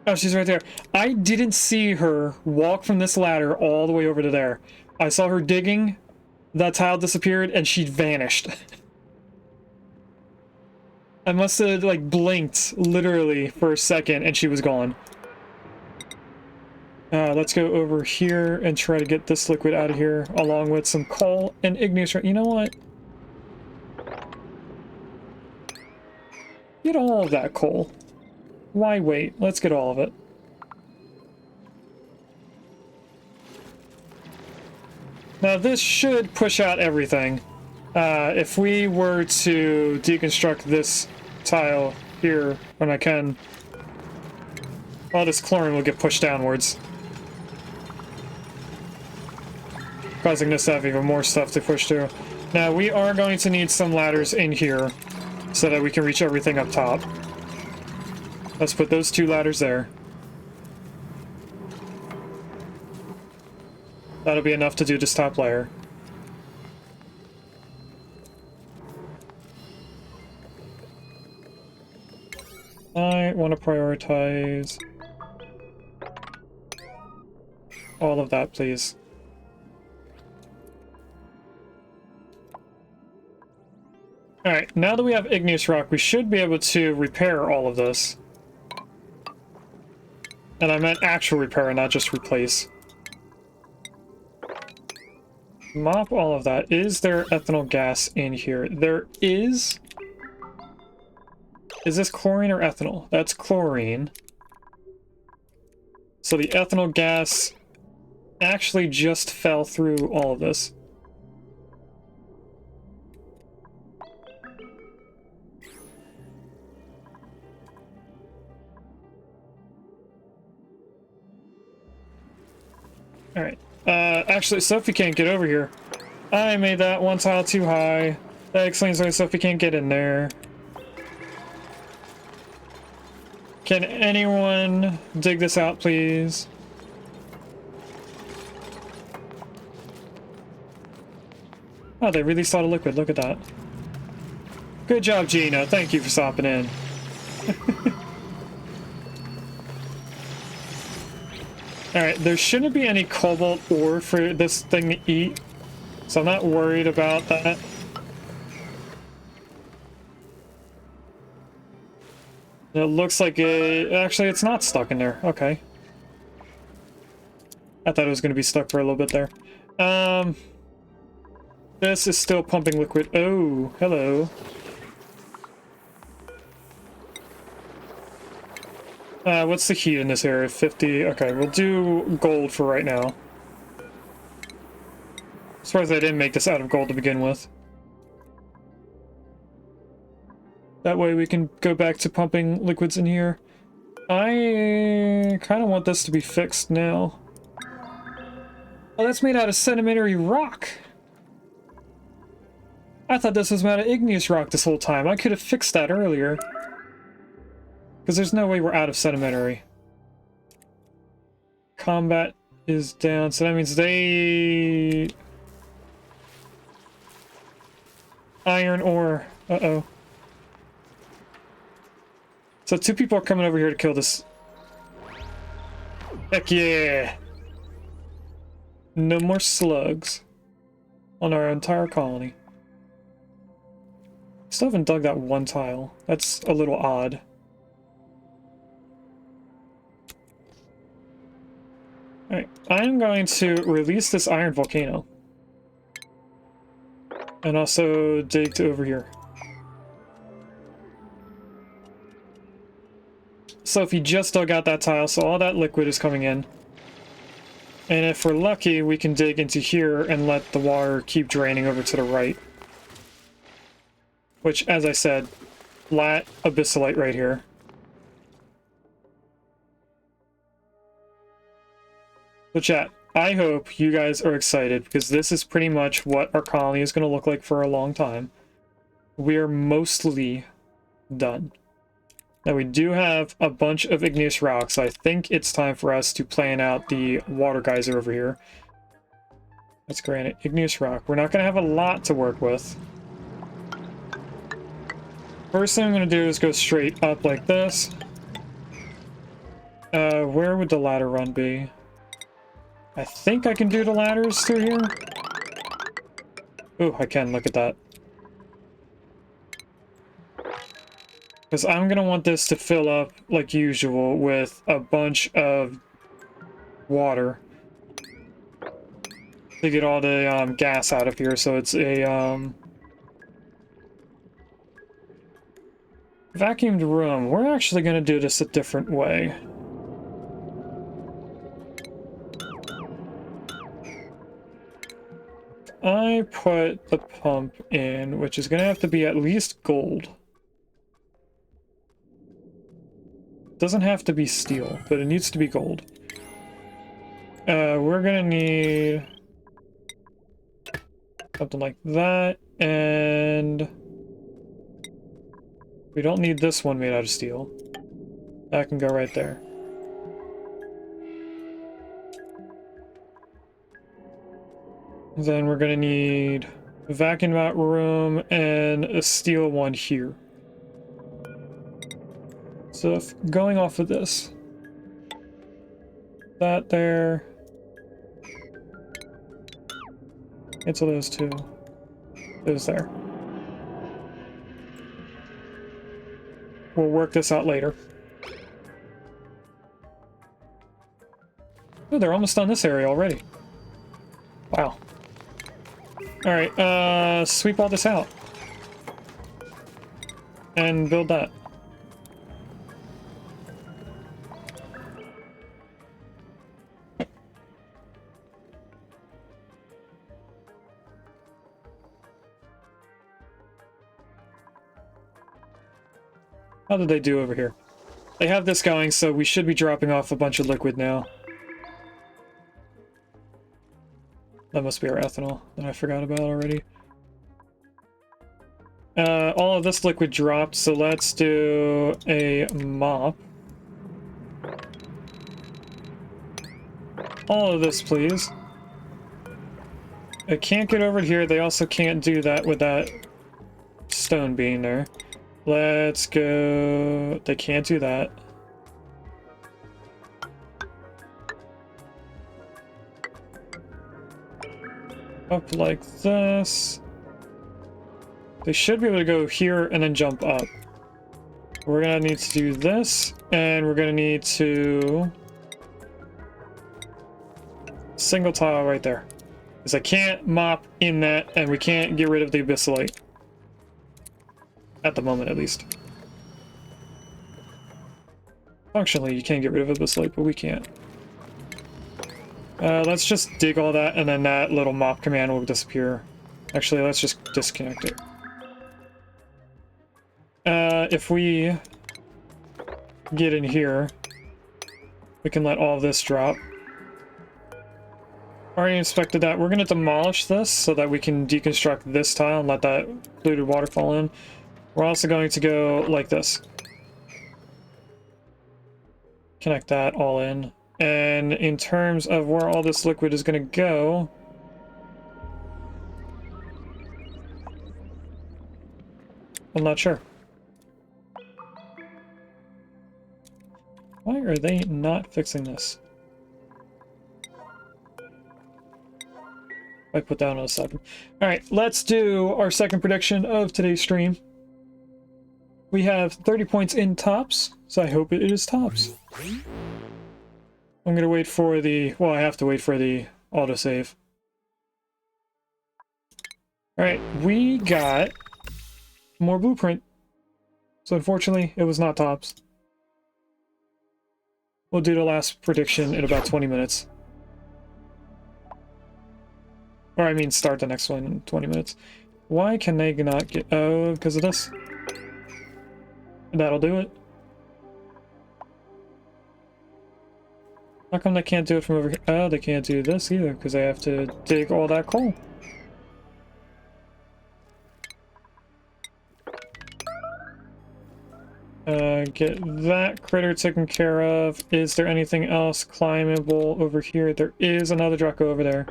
Oh, she's right there. I didn't see her walk from this ladder all the way over to there. I saw her digging, that tile disappeared, and she vanished. I must have, like, blinked, literally, for a second, and she was gone. Let's go over here and try to get this liquid out of here, along with some coal and igneous. You know what? Get all of that coal. Why wait? Let's get all of it. Now this should push out everything. If we were to deconstruct this tile here, when I can, all this chlorine will get pushed downwards, causing us to have even more stuff to push through. Now, we are going to need some ladders in here so that we can reach everything up top. Let's put those 2 ladders there. That'll be enough to do this top layer. I want to prioritize all of that, please. Alright, now that we have igneous rock, we should be able to repair all of this. And I meant actual repair and not just replace. Mop all of that. Is there ethanol gas in here? There is. Is this chlorine or ethanol? That's chlorine. So the ethanol gas actually just fell through all of this. Alright. Actually, Sophie can't get over here. I made that 1 tile too high. That explains why Sophie can't get in there. Can anyone dig this out, please? Oh, they released all the liquid. Look at that. Good job, Gina. Thank you for stopping in. Alright, there shouldn't be any cobalt ore for this thing to eat, so I'm not worried about that. It looks like it... Actually, it's not stuck in there. Okay. I thought it was going to be stuck for a little bit there. This is still pumping liquid. Oh, hello. What's the heat in this area? 50. Okay, we'll do gold for right now. As far as I didn't make this out of gold to begin with. That way we can go back to pumping liquids in here. I kind of want this to be fixed now. Oh, that's made out of sedimentary rock. I thought this was made out of igneous rock this whole time. I could have fixed that earlier. Because there's no way we're out of sedimentary. Combat is down, so that means they... Iron ore. Uh-oh. So 2 people are coming over here to kill this. Heck yeah! No more slugs on our entire colony. Still haven't dug that 1 tile. That's a little odd. Alright, I'm going to release this iron volcano. And also dig to over here. So if you just dug out that tile, so all that liquid is coming in. And if we're lucky, we can dig into here and let the water keep draining over to the right. Which, as I said, flat abyssalite right here. So chat, I hope you guys are excited, because this is pretty much what our colony is going to look like for a long time. We are mostly done. Now we do have a bunch of igneous rocks, so I think it's time for us to plan out the water geyser over here. That's granite. Igneous rock. We're not going to have a lot to work with. First thing I'm going to do is go straight up like this. Where would the ladder run be? I think I can do the ladders through here. Oh, I can. Look at that. Because I'm going to want this to fill up, like usual, with a bunch of water. To get all the gas out of here, so it's a vacuumed room. We're actually going to do this a different way. I put the pump in, which is going to have to be at least gold. Doesn't have to be steel, but it needs to be gold. We're going to need something like that, and we don't need this one made out of steel. That can go right there. Then we're going to need a vacuum out room and a steel one here. So if going off of this, that there, cancel those two, those there. We'll work this out later. Oh, they're almost on this area already. Wow. Alright, sweep all this out. And build that. How did they do over here? They have this going, so we should be dropping off a bunch of liquid now. That must be our ethanol that I forgot about already. All of this liquid dropped, so let's do a mop. All of this, please. I can't get over here. They also can't do that with that stone being there. Let's go... They can't do that. Up like this. They should be able to go here and then jump up. We're gonna need to do this, and we're gonna need to... Single tile right there. Because I can't mop in that, and we can't get rid of the abyssalite. At the moment, at least. Functionally, you can get rid of abyssalite, but we can't. Let's just dig all that, and then that little mop command will disappear. Actually, let's just disconnect it. If we get in here, we can let all of this drop. Already inspected that. We're going to demolish this so that we can deconstruct this tile and let that polluted water fall in. We're also going to go like this. Connect that all in. And in terms of where all this liquid is going to go... I'm not sure. Why are they not fixing this? I put down on a second. Alright, let's do our second prediction of today's stream. We have 30 points in tops, so I hope it is tops. I'm gonna wait for the... Well, I have to wait for the autosave. Alright, we got more blueprint. So unfortunately, it was not tops. We'll do the last prediction in about 20 minutes. Or I mean start the next one in 20 minutes. Why can they not get... Oh, because of this. That'll do it. How come they can't do it from over here? Oh, they can't do this either, because they have to dig all that coal. Get that critter taken care of. Is there anything else climbable over here? There is another Draco over there.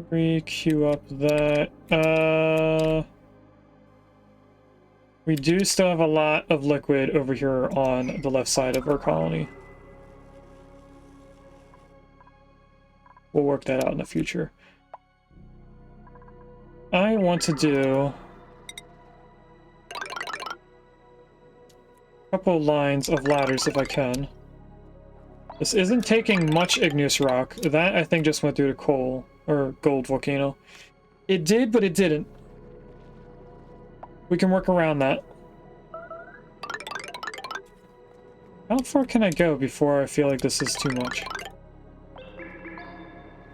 Re-queue up that. We do still have a lot of liquid over here on the left side of our colony. We'll work that out in the future. I want to do a couple lines of ladders if I can. This isn't taking much igneous rock. That, I think, just went through the coal or gold volcano. It did, but it didn't. We can work around that. How far can I go before I feel like this is too much?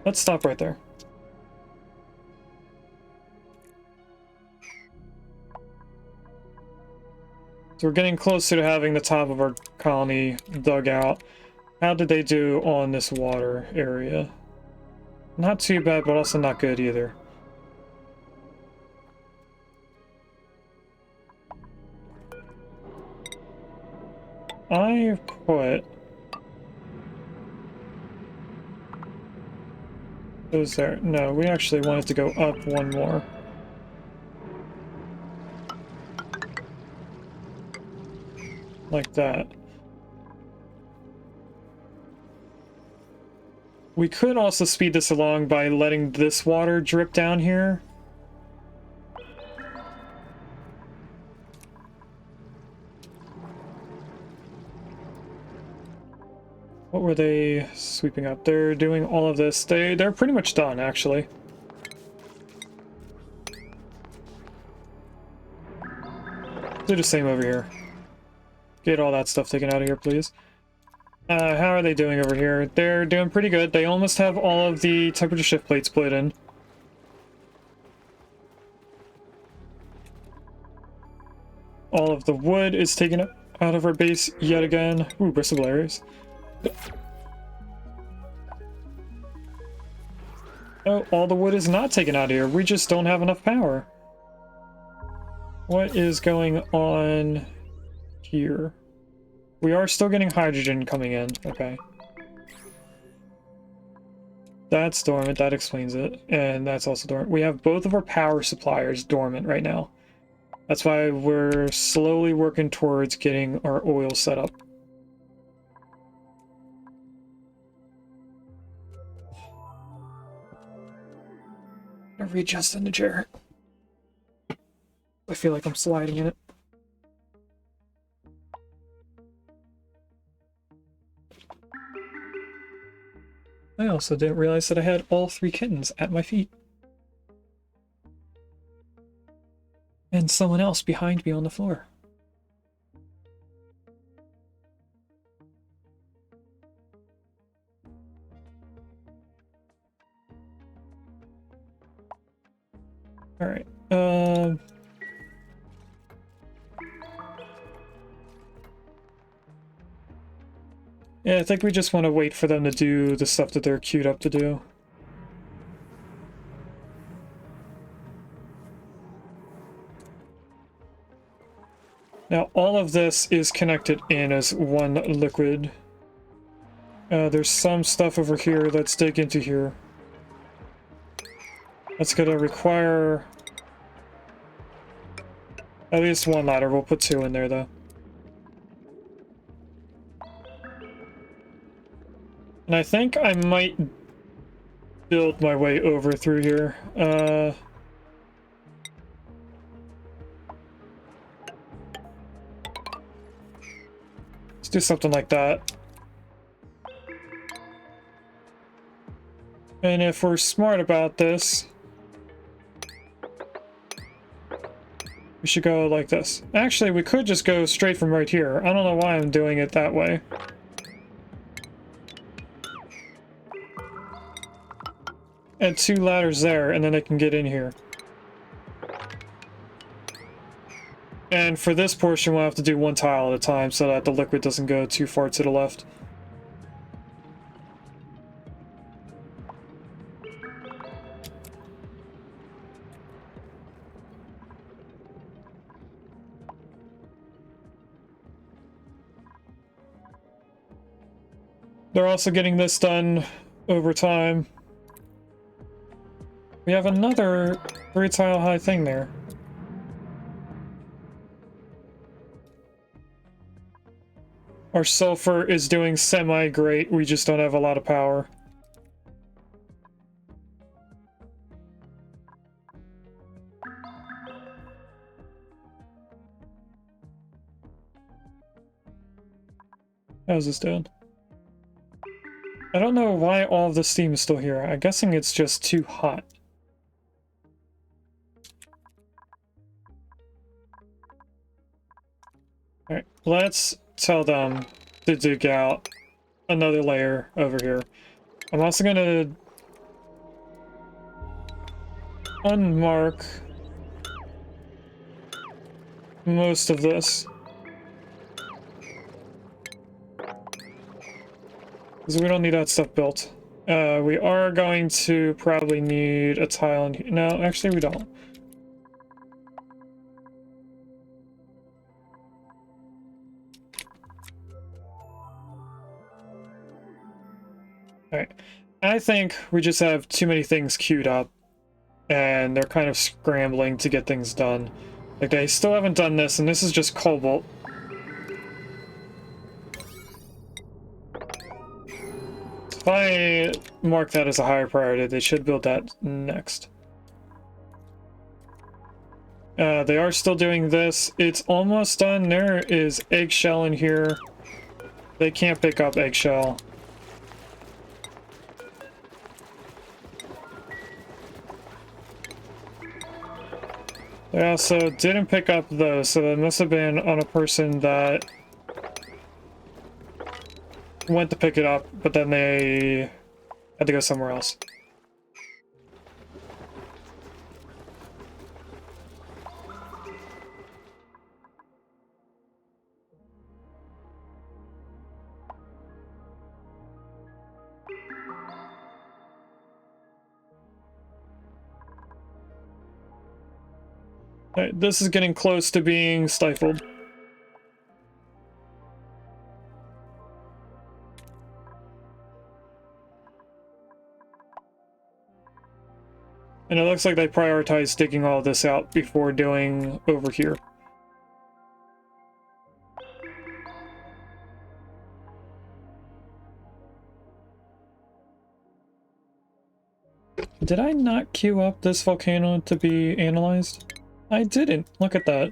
Let's stop right there. So we're getting closer to having the top of our colony dug out. How did they do on this water area? Not too bad, but also not good either. I put those there. No, we actually wanted to go up one more. Like that. We could also speed this along by letting this water drip down here. What were they sweeping up? They're doing all of this. They're pretty much done, actually. Do the same over here. Get all that stuff taken out of here, please. How are they doing over here? They're doing pretty good. They almost have all of the temperature shift plates put in. All of the wood is taken out of our base yet again. Ooh, bristable areas. Oh, all the wood is not taken out of here. We just don't have enough power. What is going on here? We are still getting hydrogen coming in. Okay. That's dormant. That explains it. And that's also dormant. We have both of our power suppliers dormant right now. That's why we're slowly working towards getting our oil set up. I'm readjusting the chair. I feel like I'm sliding in it. I also didn't realize that I had all 3 kittens at my feet. And someone else behind me on the floor. Alright, yeah, I think we just want to wait for them to do the stuff that they're queued up to do. Now, all of this is connected in as one liquid. There's some stuff over here. Let's dig into here. That's gonna require at least 1 ladder. We'll put 2 in there, though. And I think I might build my way over through here. Let's do something like that. And if we're smart about this, we should go like this. Actually, we could just go straight from right here. I don't know why I'm doing it that way. And 2 ladders there, and then they can get in here. And for this portion, we'll have to do 1 tile at a time so that the liquid doesn't go too far to the left. They're also getting this done over time. We have another 3 tile high thing there. Our sulfur is doing semi-great, we just don't have a lot of power. How's this doing? I don't know why all of the steam is still here. I'm guessing it's just too hot. Alright, let's tell them to dig out another layer over here. I'm also going to unmark most of this, because we don't need that stuff built. We are going to probably need a tile in here. No, actually we don't. Alright. I think we just have too many things queued up, and they're kind of scrambling to get things done. Like, they still haven't done this, and this is just cobalt. If I mark that as a higher priority, they should build that next. They are still doing this. It's almost done. There is eggshell in here. They can't pick up eggshell. They also didn't pick up those, so that must have been on a person that went to pick it up, but then they had to go somewhere else. Alright, this is getting close to being stifled. And it looks like they prioritized digging all this out before doing over here. Did I not queue up this volcano to be analyzed? I didn't. Look at that.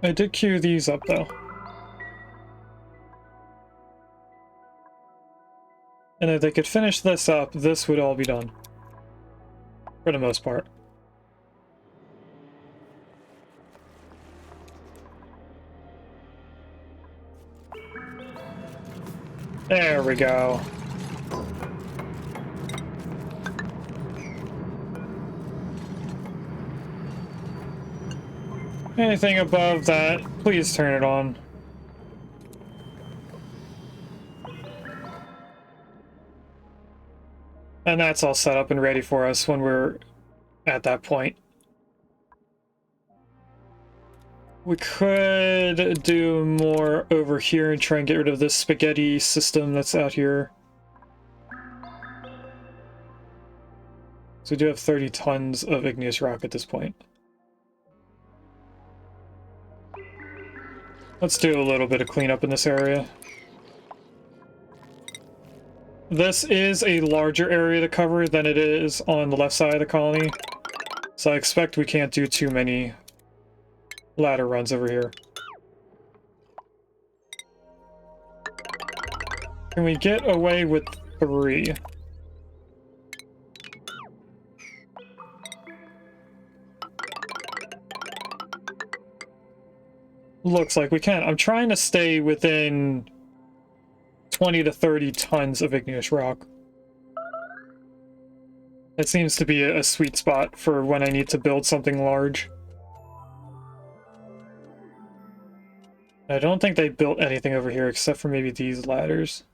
I did queue these up, though. And if they could finish this up, this would all be done. For the most part. There we go. Anything above that, please turn it on. And that's all set up and ready for us when we're at that point. We could do more over here and try and get rid of this spaghetti system that's out here. So we do have 30 tons of igneous rock at this point. Let's do a little bit of cleanup in this area. This is a larger area to cover than it is on the left side of the colony, so I expect we can't do too many ladder runs over here. Can we get away with 3? Looks like we can. I'm trying to stay within 20 to 30 tons of igneous rock. It seems to be a sweet spot for when I need to build something large. I don't think they built anything over here except for maybe these ladders.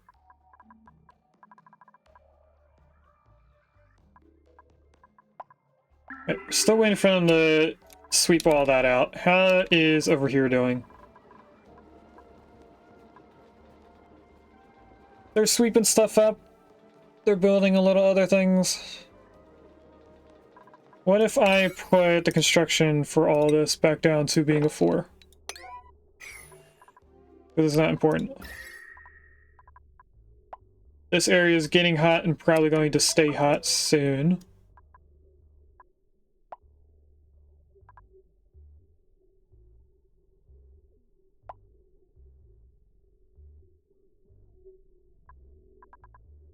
Okay, we're still waiting for them to sweep all that out. How is over here doing? They're sweeping stuff up. They're building a little other things. What if I put the construction for all this back down to being a 4? Because it's not important. This area is getting hot and probably going to stay hot soon.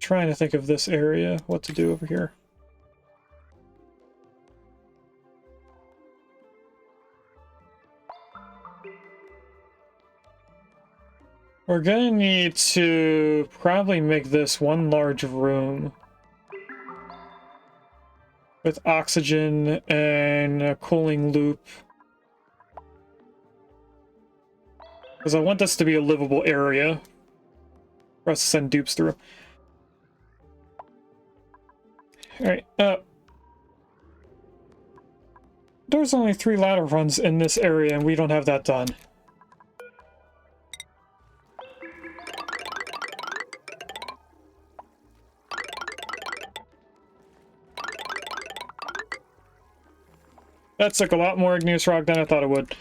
Trying to think of this area, what to do over here. We're gonna need to probably make this one large room with oxygen and a cooling loop. Because I want this to be a livable area for us to send dupes through. Alright, there's only 3 ladder runs in this area and we don't have that done. That took a lot more igneous rock than I thought it would.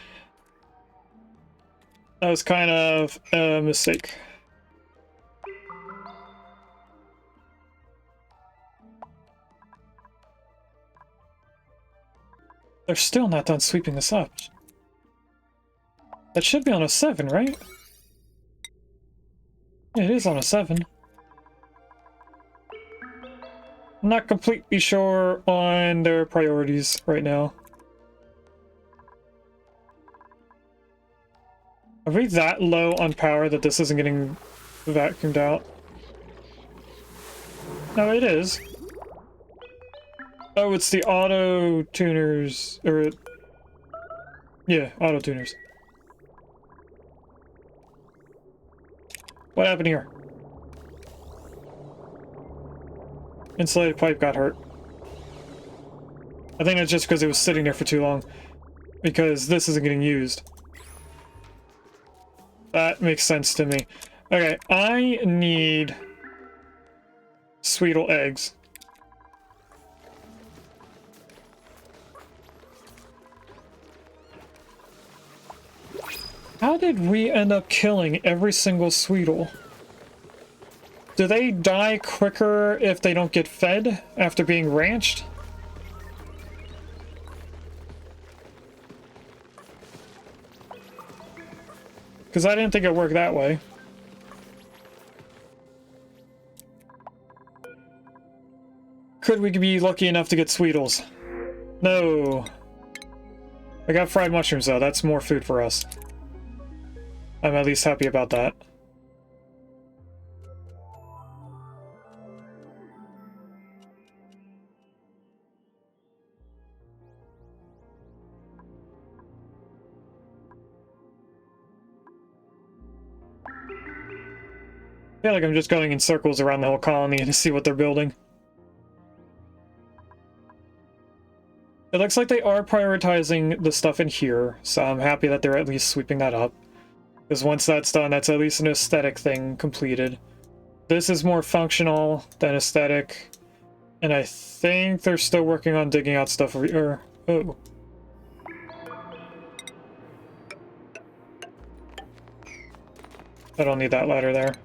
That was kind of a mistake. They're still not done sweeping this up. That should be on a 7, right? Yeah, it is on a 7. I'm not completely sure on their priorities right now. Are we that low on power that this isn't getting vacuumed out? No, it is. Oh, it's the auto tuners, or yeah, auto tuners. What happened here? Insulated pipe got hurt. I think that's just because it was sitting there for too long. Because this isn't getting used. That makes sense to me. Okay, I need Sweetle eggs. How did we end up killing every single Sweetle? Do they die quicker if they don't get fed after being ranched? Because I didn't think it worked that way. Could we be lucky enough to get Sweetles? No. I got fried mushrooms though, that's more food for us. I'm at least happy about that. I feel like I'm just going in circles around the whole colony to see what they're building. It looks like they are prioritizing the stuff in here, so I'm happy that they're at least sweeping that up. Because once that's done, that's at least an aesthetic thing completed. This is more functional than aesthetic. And I think they're still working on digging out stuff over here. Oh. I don't need that ladder there.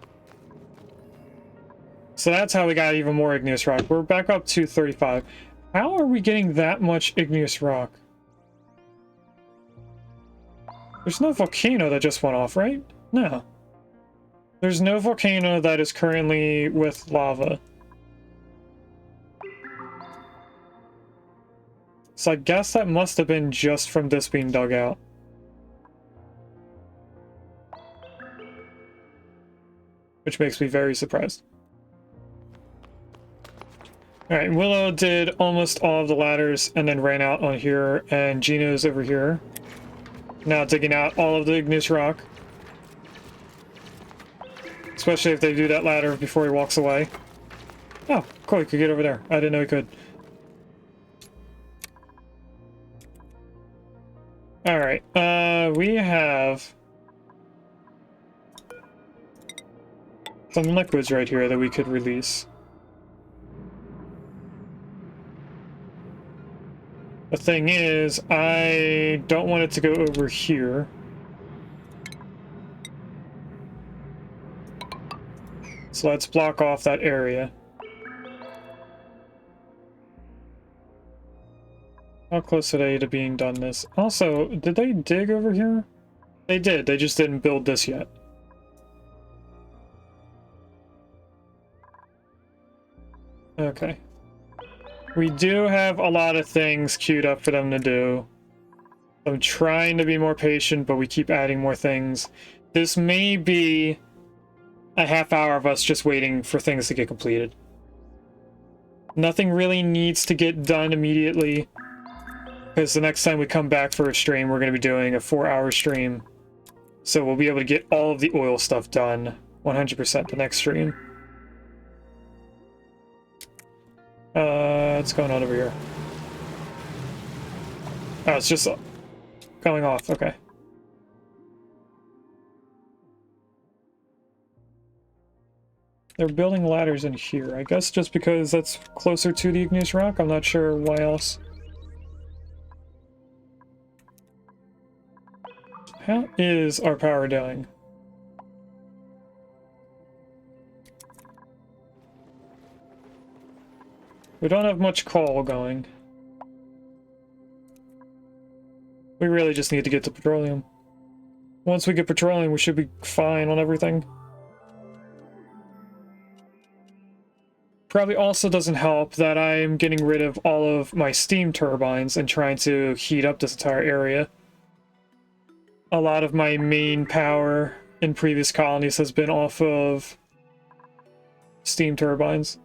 So that's how we got even more igneous rock. We're back up to 35. How are we getting that much igneous rock? There's no volcano that just went off, right? No. There's no volcano that is currently with lava. So I guess that must have been just from this being dug out. Which makes me very surprised. Alright, Willow did almost all of the ladders and then ran out on here, and Gino's over here. Now digging out all of the igneous rock. Especially if they do that ladder before he walks away. Oh, cool, he could get over there. I didn't know he could. Alright, we have some liquids right here that we could release. The thing is, I don't want it to go over here. So let's block off that area. How close are they to being done this? Also, did they dig over here? They did, they just didn't build this yet. Okay. We do have a lot of things queued up for them to do. I'm trying to be more patient, but we keep adding more things. This may be a half hour of us just waiting for things to get completed. Nothing really needs to get done immediately, because the next time we come back for a stream, we're going to be doing a 4-hour stream. So we'll be able to get all of the oil stuff done 100% the next stream. What's going on over here? Oh, it's just going off. Okay. They're building ladders in here. I guess just because that's closer to the igneous rock. I'm not sure why else. How is our power doing? We don't have much coal going. We really just need to get to petroleum. Once we get petroleum, we should be fine on everything. Probably also doesn't help that I'm getting rid of all of my steam turbines and trying to heat up this entire area. A lot of my main power in previous colonies has been off of steam turbines.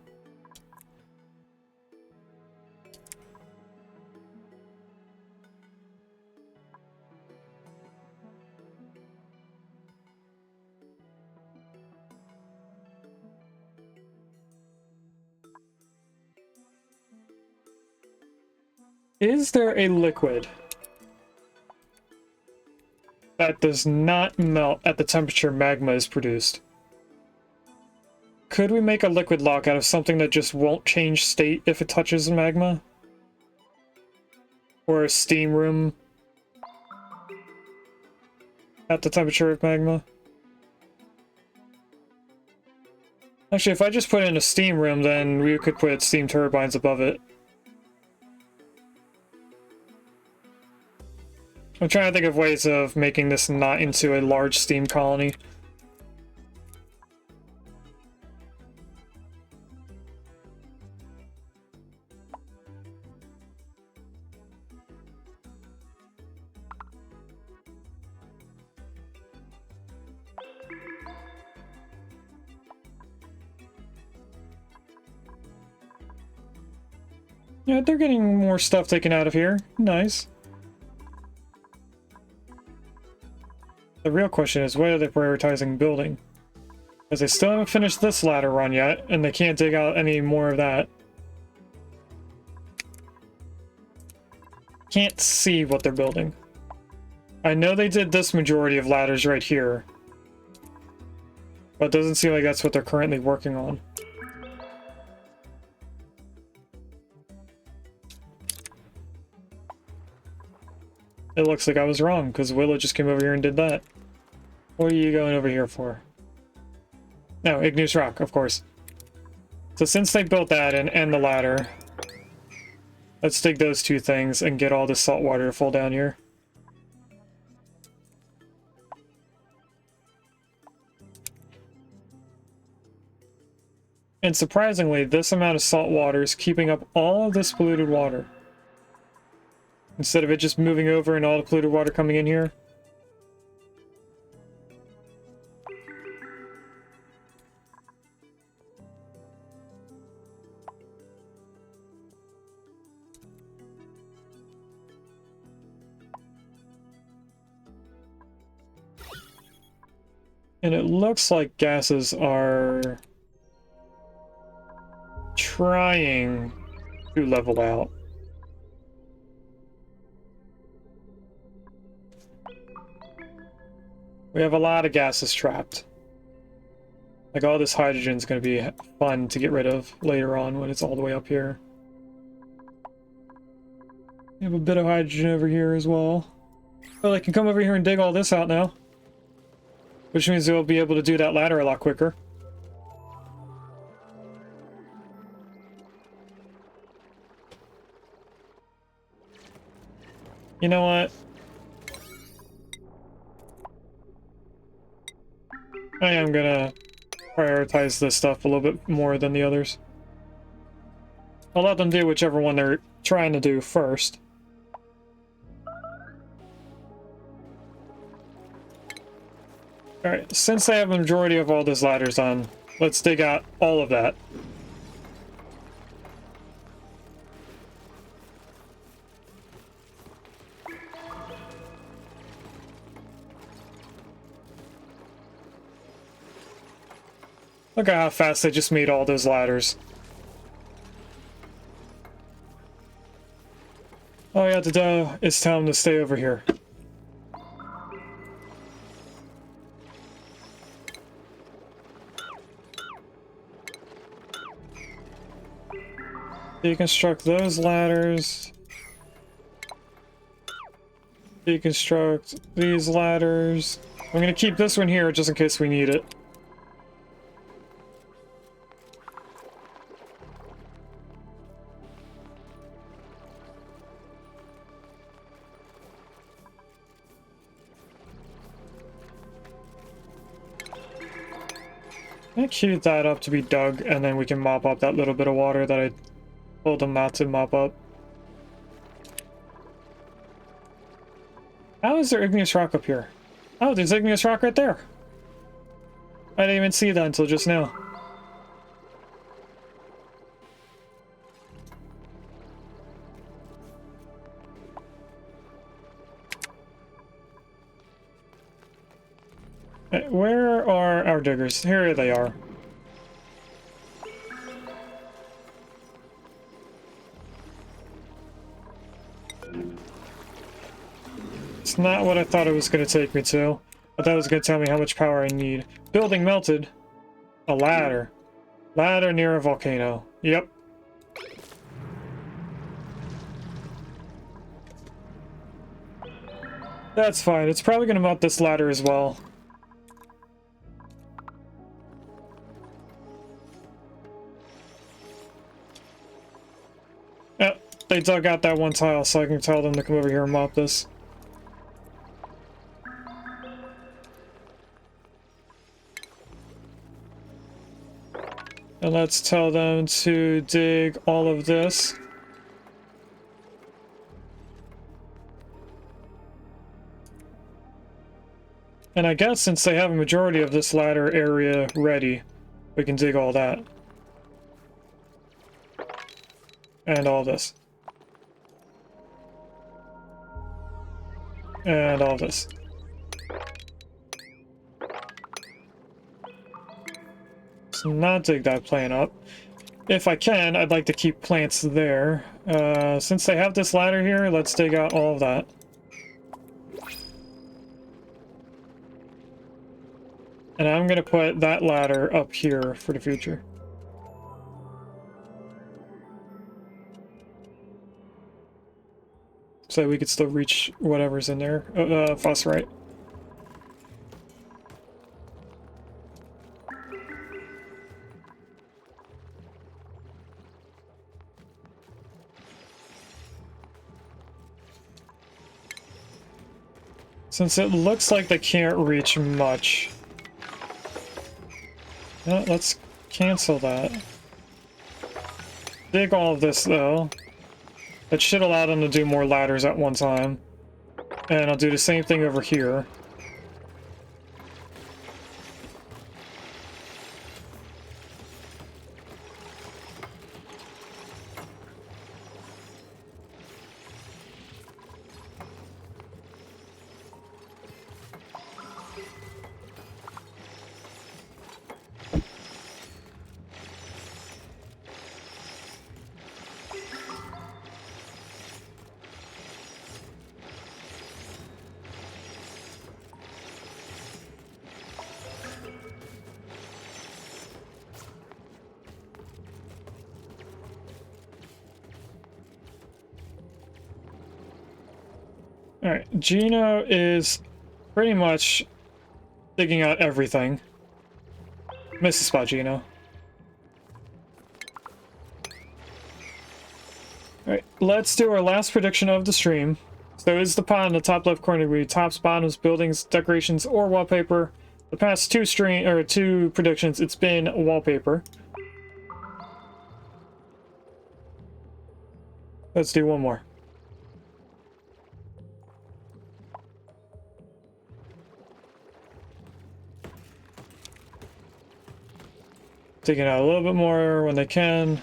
Is there a liquid that does not melt at the temperature magma is produced? Could we make a liquid lock out of something that just won't change state if it touches magma? Or a steam room at the temperature of magma? Actually, if I just put in a steam room, then we could put steam turbines above it. I'm trying to think of ways of making this not into a large steam colony. Yeah, they're getting more stuff taken out of here. Nice. The real question is, what are they prioritizing building? Because they still haven't finished this ladder run yet, and they can't dig out any more of that. Can't see what they're building. I know they did this majority of ladders right here, but it doesn't seem like that's what they're currently working on. It looks like I was wrong, because Willow just came over here and did that. What are you going over here for? No, igneous rock, of course. So since they built that and the ladder, let's dig those two things and get all this salt water to fall down here. And surprisingly, this amount of salt water is keeping up all of this polluted water. Instead of it just moving over and all the polluted water coming in here. And it looks like gases are trying to level out. We have a lot of gases trapped. Like, all this hydrogen is going to be fun to get rid of later on when it's all the way up here. We have a bit of hydrogen over here as well. Well, I can come over here and dig all this out now. Which means we'll be able to do that ladder a lot quicker. You know what? I am gonna prioritize this stuff a little bit more than the others. I'll let them do whichever one they're trying to do first. Alright, since I have the majority of all those ladders on, let's dig out all of that. Look at how fast I just made all those ladders. All you have to do is tell him to stay over here. Deconstruct those ladders. Deconstruct these ladders. I'm gonna keep this one here just in case we need it. I queued that up to be dug, and then we can mop up that little bit of water that I told them not to mop up. How is there igneous rock up here? Oh, there's igneous rock right there. I didn't even see that until just now. Where are our diggers? Here they are. It's not what I thought it was going to take me to. I thought it was going to tell me how much power I need. Building melted. A ladder. Ladder near a volcano. Yep. That's fine. It's probably going to melt this ladder as well. Yep, they dug out that one tile, so I can tell them to come over here and mop this. And let's tell them to dig all of this. And I guess since they have a majority of this ladder area ready, we can dig all that. And all this. And all this. So not dig that plant up. If I can, I'd like to keep plants there. Since they have this ladder here, let's dig out all of that. And I'm going to put that ladder up here for the future. So we could still reach whatever's in there. Phosphorite. Since it looks like they can't reach much. Let's cancel that. Dig all of this though. That should allow them to do more ladders at one time. And I'll do the same thing over here. Alright, Gino is pretty much digging out everything. Miss a spot, Gino. Alright, let's do our last prediction of the stream. So is the pot in the top left corner be tops, bottoms, buildings, decorations, or wallpaper? The past two predictions, it's been wallpaper. Let's do one more. Digging out a little bit more when they can.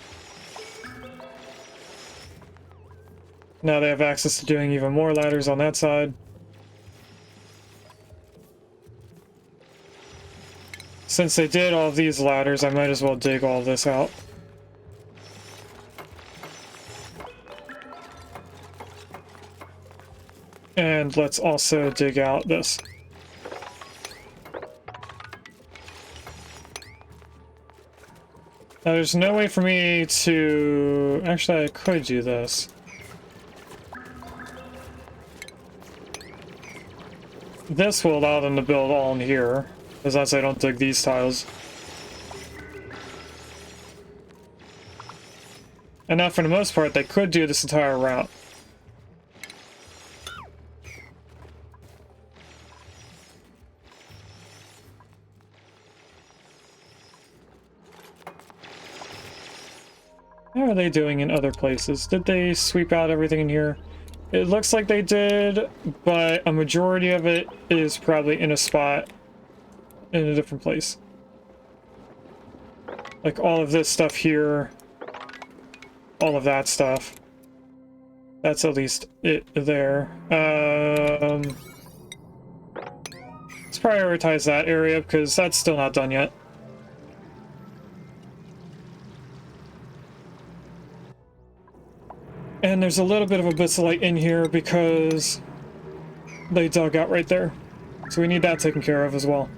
Now they have access to doing even more ladders on that side. Since they did all of these ladders, I might as well dig all of this out. And let's also dig out this. Now there's no way for me to... Actually, I could do this. This will allow them to build all in here, as long as I don't dig these tiles. And now for the most part, they could do this entire route. How are they doing in other places? Did they sweep out everything in here? It looks like they did, but a majority of it is probably in a spot in a different place. Like all of this stuff here, all of that stuff. That's at least it there. Let's prioritize that area because that's still not done yet. And there's a little bit of a light in here because they dug out right there. So we need that taken care of as well.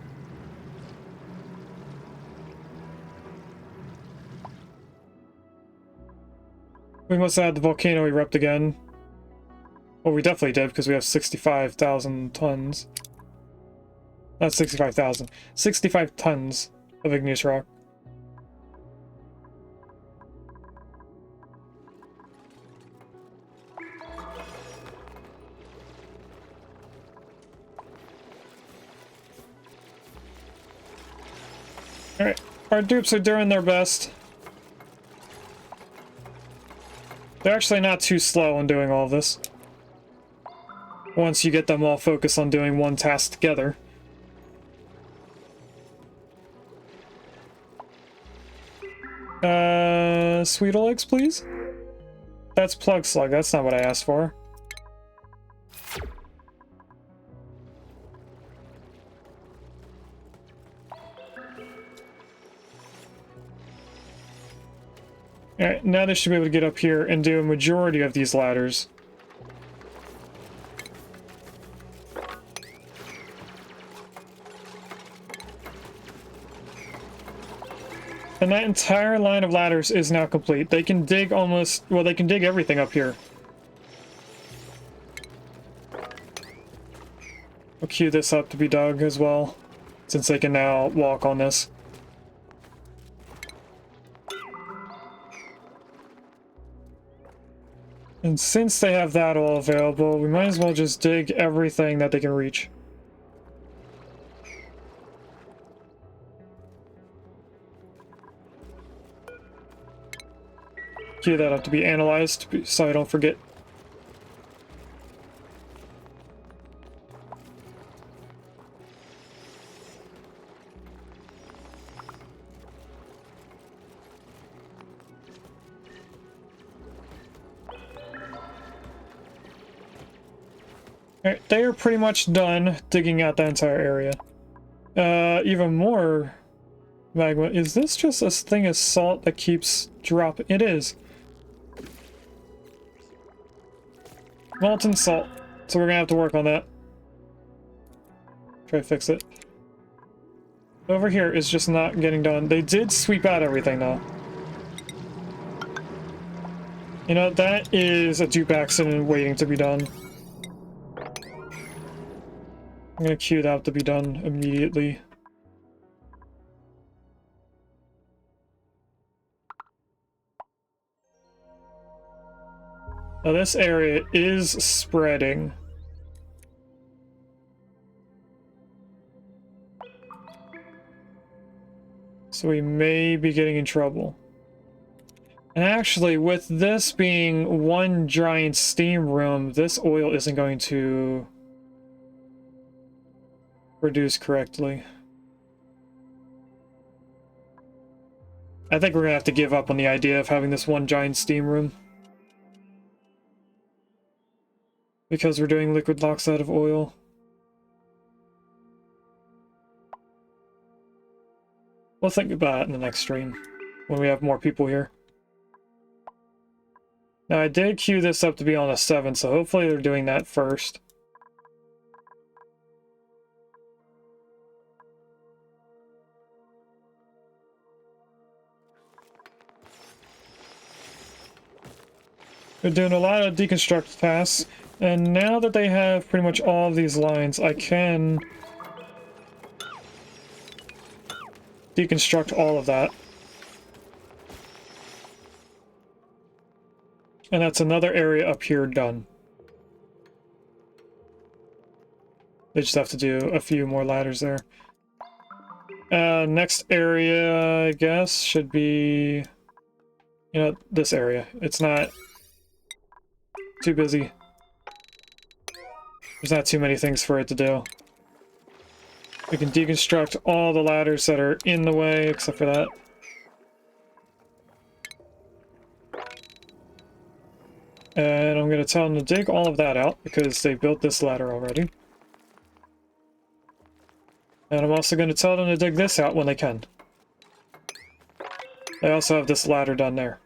We must have had the volcano erupt again. Well, we definitely did because we have 65,000 tons. Not 65,000. 65 tons of igneous rock. Alright, our dupes are doing their best. They're actually not too slow in doing all this. Once you get them all focused on doing one task together. Sweet eggs, please? That's plug slug, that's not what I asked for. Alright, now they should be able to get up here and do a majority of these ladders. And that entire line of ladders is now complete. They can dig almost... well, they can dig everything up here. I'll queue this up to be dug as well, since they can now walk on this. And since they have that all available, we might as well just dig everything that they can reach. Queue that up to be analyzed, so I don't forget. Alright, they are pretty much done digging out the entire area. Even more magma. Is this just a thing of salt that keeps dropping? It is. Molten salt. So we're gonna have to work on that. Try to fix it. Over here is just not getting done. They did sweep out everything though. You know, that is a dupe accident waiting to be done. I'm gonna queue that to be done immediately. Now this area is spreading. So we may be getting in trouble. And actually, with this being one giant steam room, this oil isn't going to produce correctly. I think we're gonna have to give up on the idea of having this one giant steam room. Because we're doing liquid oxide of oil. We'll think about it in the next stream, when we have more people here. Now, I did queue this up to be on a 7, so hopefully they're doing that first. They're doing a lot of deconstruct tasks, and now that they have pretty much all of these lines, I can deconstruct all of that. And that's another area up here done. They just have to do a few more ladders there. Next area, I guess, should be, you know, this area. It's not too busy. There's not too many things for it to do. We can deconstruct all the ladders that are in the way, except for that. And I'm going to tell them to dig all of that out, because they built this ladder already. And I'm also going to tell them to dig this out when they can. They also have this ladder done there.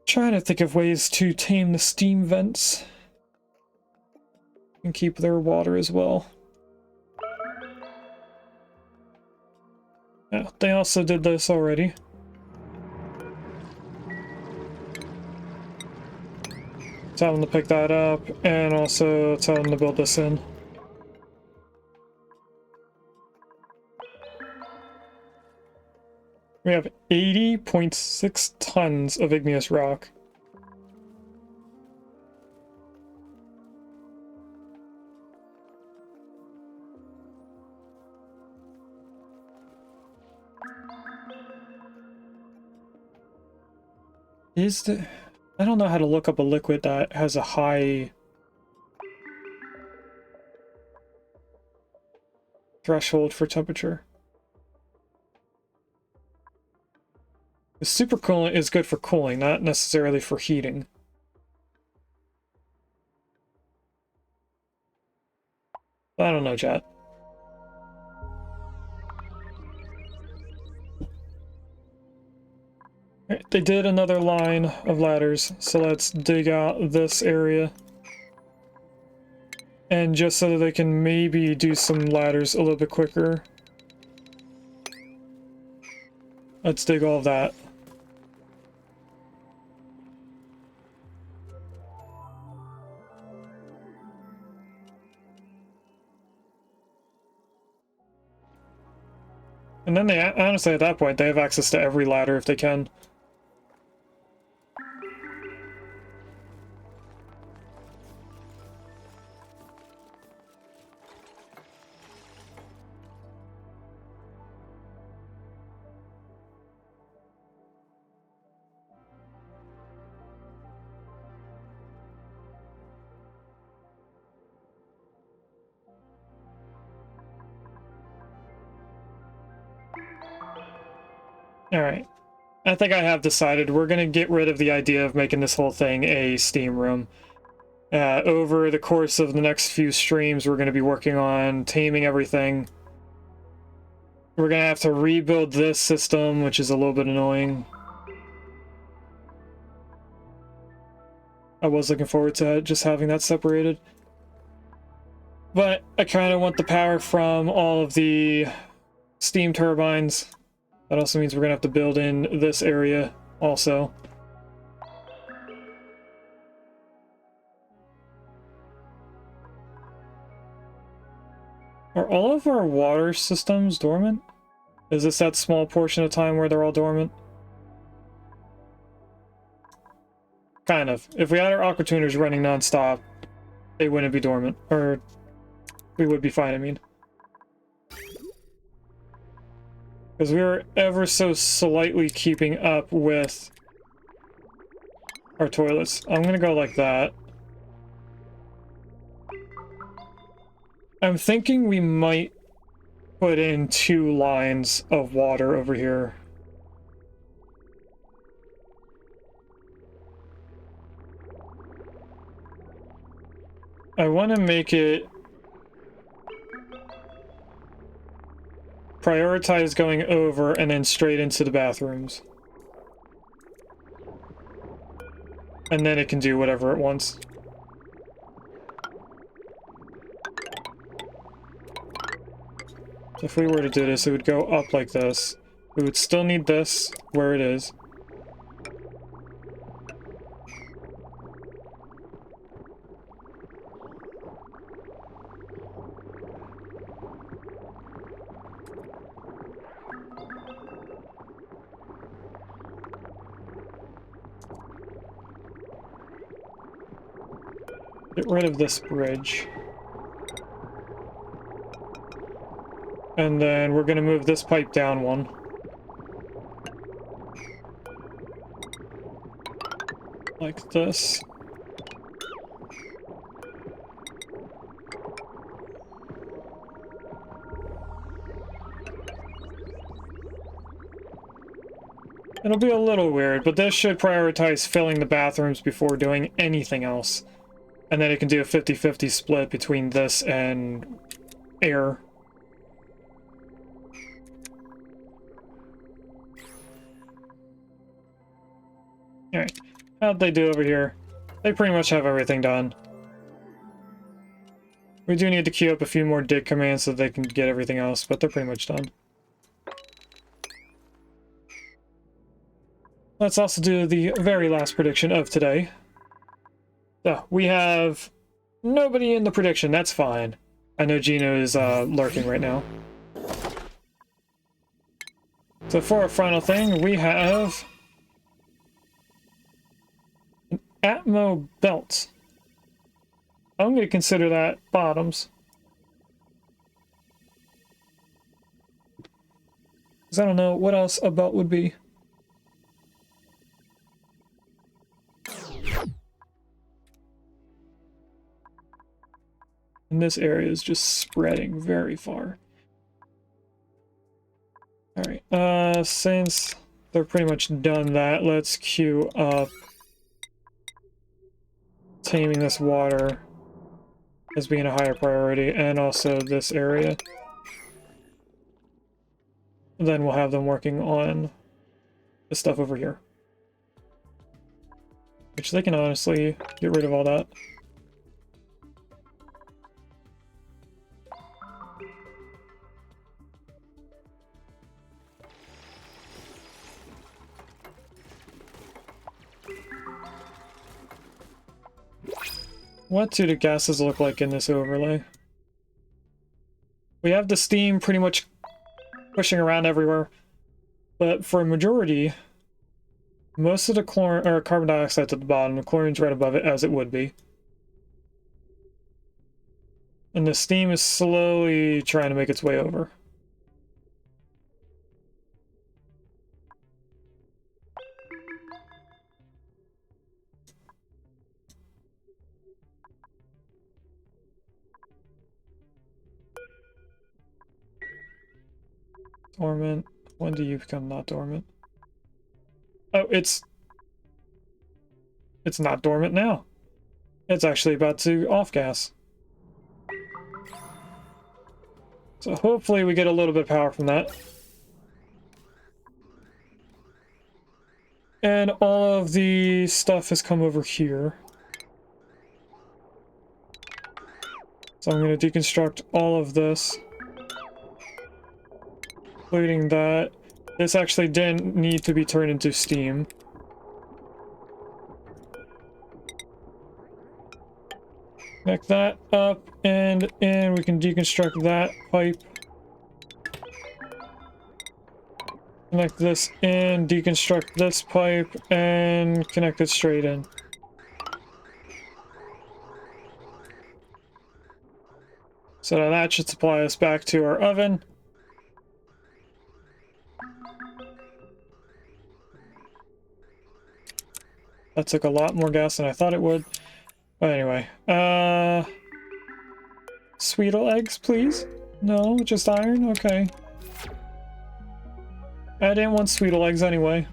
Trying to think of ways to tame the steam vents and keep their water as well. Yeah, they also did this already. Tell them to pick that up, and also tell them to build this in. We have 80.6 tons of igneous rock. I don't know how to look up a liquid that has a high threshold for temperature. The supercoolant is good for cooling, not necessarily for heating. I don't know, chat. Right, they did another line of ladders, so let's dig out this area. And just so that they can maybe do some ladders a little bit quicker, let's dig all of that. And then they, honestly, at that point, they have access to every ladder if they can. Alright. I think I have decided we're going to get rid of the idea of making this whole thing a steam room. Over the course of the next few streams, we're going to be working on taming everything. We're going to have to rebuild this system, which is a little bit annoying. I was looking forward to just having that separated. But I kind of want the power from all of the steam turbines. That also means we're going to have to build in this area also. Are all of our water systems dormant? Is this that small portion of time where they're all dormant? Kind of. If we had our aqua tuners running non-stop, they wouldn't be dormant. Or we would be fine, I mean. Because we were ever so slightly keeping up with our toilets. I'm gonna go like that. I'm thinking we might put in 2 lines of water over here. I want to make it prioritize going over and then straight into the bathrooms. And then it can do whatever it wants. So if we were to do this, it would go up like this. We would still need this where it is. Get rid of this bridge. And then we're going to move this pipe down one. Like this. It'll be a little weird, but this should prioritize filling the bathrooms before doing anything else. And then it can do a 50-50 split between this and air. Alright, how'd they do over here? They pretty much have everything done. We do need to queue up a few more dig commands so they can get everything else, but they're pretty much done. Let's also do the very last prediction of today. So, we have nobody in the prediction, that's fine. I know Gino is lurking right now. So for our final thing, we have an Atmo belt. I'm going to consider that bottoms. Because I don't know what else a belt would be. And this area is just spreading very far. Alright, since they're pretty much done that, let's queue up taming this water as being a higher priority, and also this area. And then we'll have them working on the stuff over here. Which they can honestly get rid of all that. What do the gases look like in this overlay? We have the steam pretty much pushing around everywhere, but for a majority, most of the chlorine or carbon dioxide's at the bottom, the chlorine's right above it, as it would be. And the steam is slowly trying to make its way over. Dormant. When do you become not dormant? Oh, it's not dormant now. It's actually about to off gas. So hopefully we get a little bit of power from that. And all of the stuff has come over here. So I'm going to deconstruct all of this. Including that. This actually didn't need to be turned into steam. Connect that up and in. We can deconstruct that pipe. Connect this in, deconstruct this pipe, and connect it straight in. So now that should supply us back to our oven. That took a lot more gas than I thought it would. But anyway, Sweetle eggs, please? No, just iron? Okay. I didn't want Sweetle eggs anyway.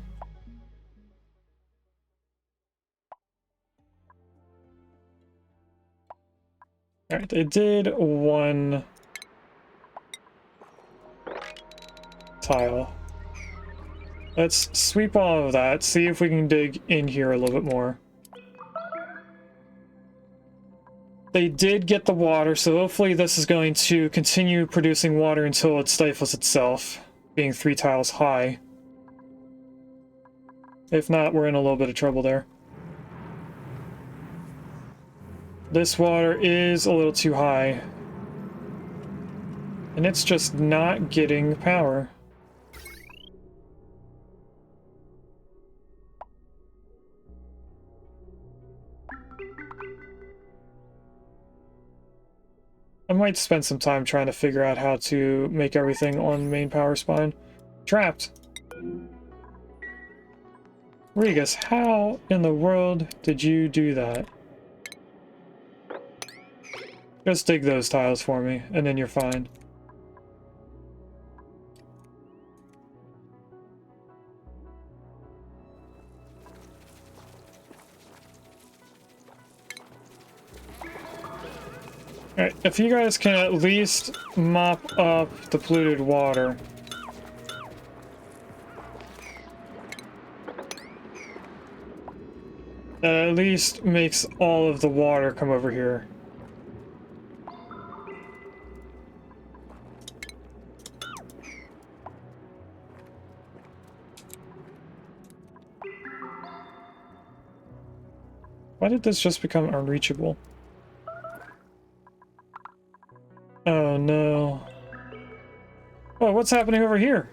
Alright, they did one tile. Let's sweep all of that, see if we can dig in here a little bit more. They did get the water, so hopefully this is going to continue producing water until it stifles itself, being 3 tiles high. If not, we're in a little bit of trouble there. This water is a little too high. And it's just not getting power. I might spend some time trying to figure out how to make everything on main power spine. Trapped! Regus, how in the world did you do that? Just dig those tiles for me, and then you're fine. Alright, if you guys can at least mop up the polluted water. That at least makes all of the water come over here. Why did this just become unreachable? Oh no. Oh, what's happening over here?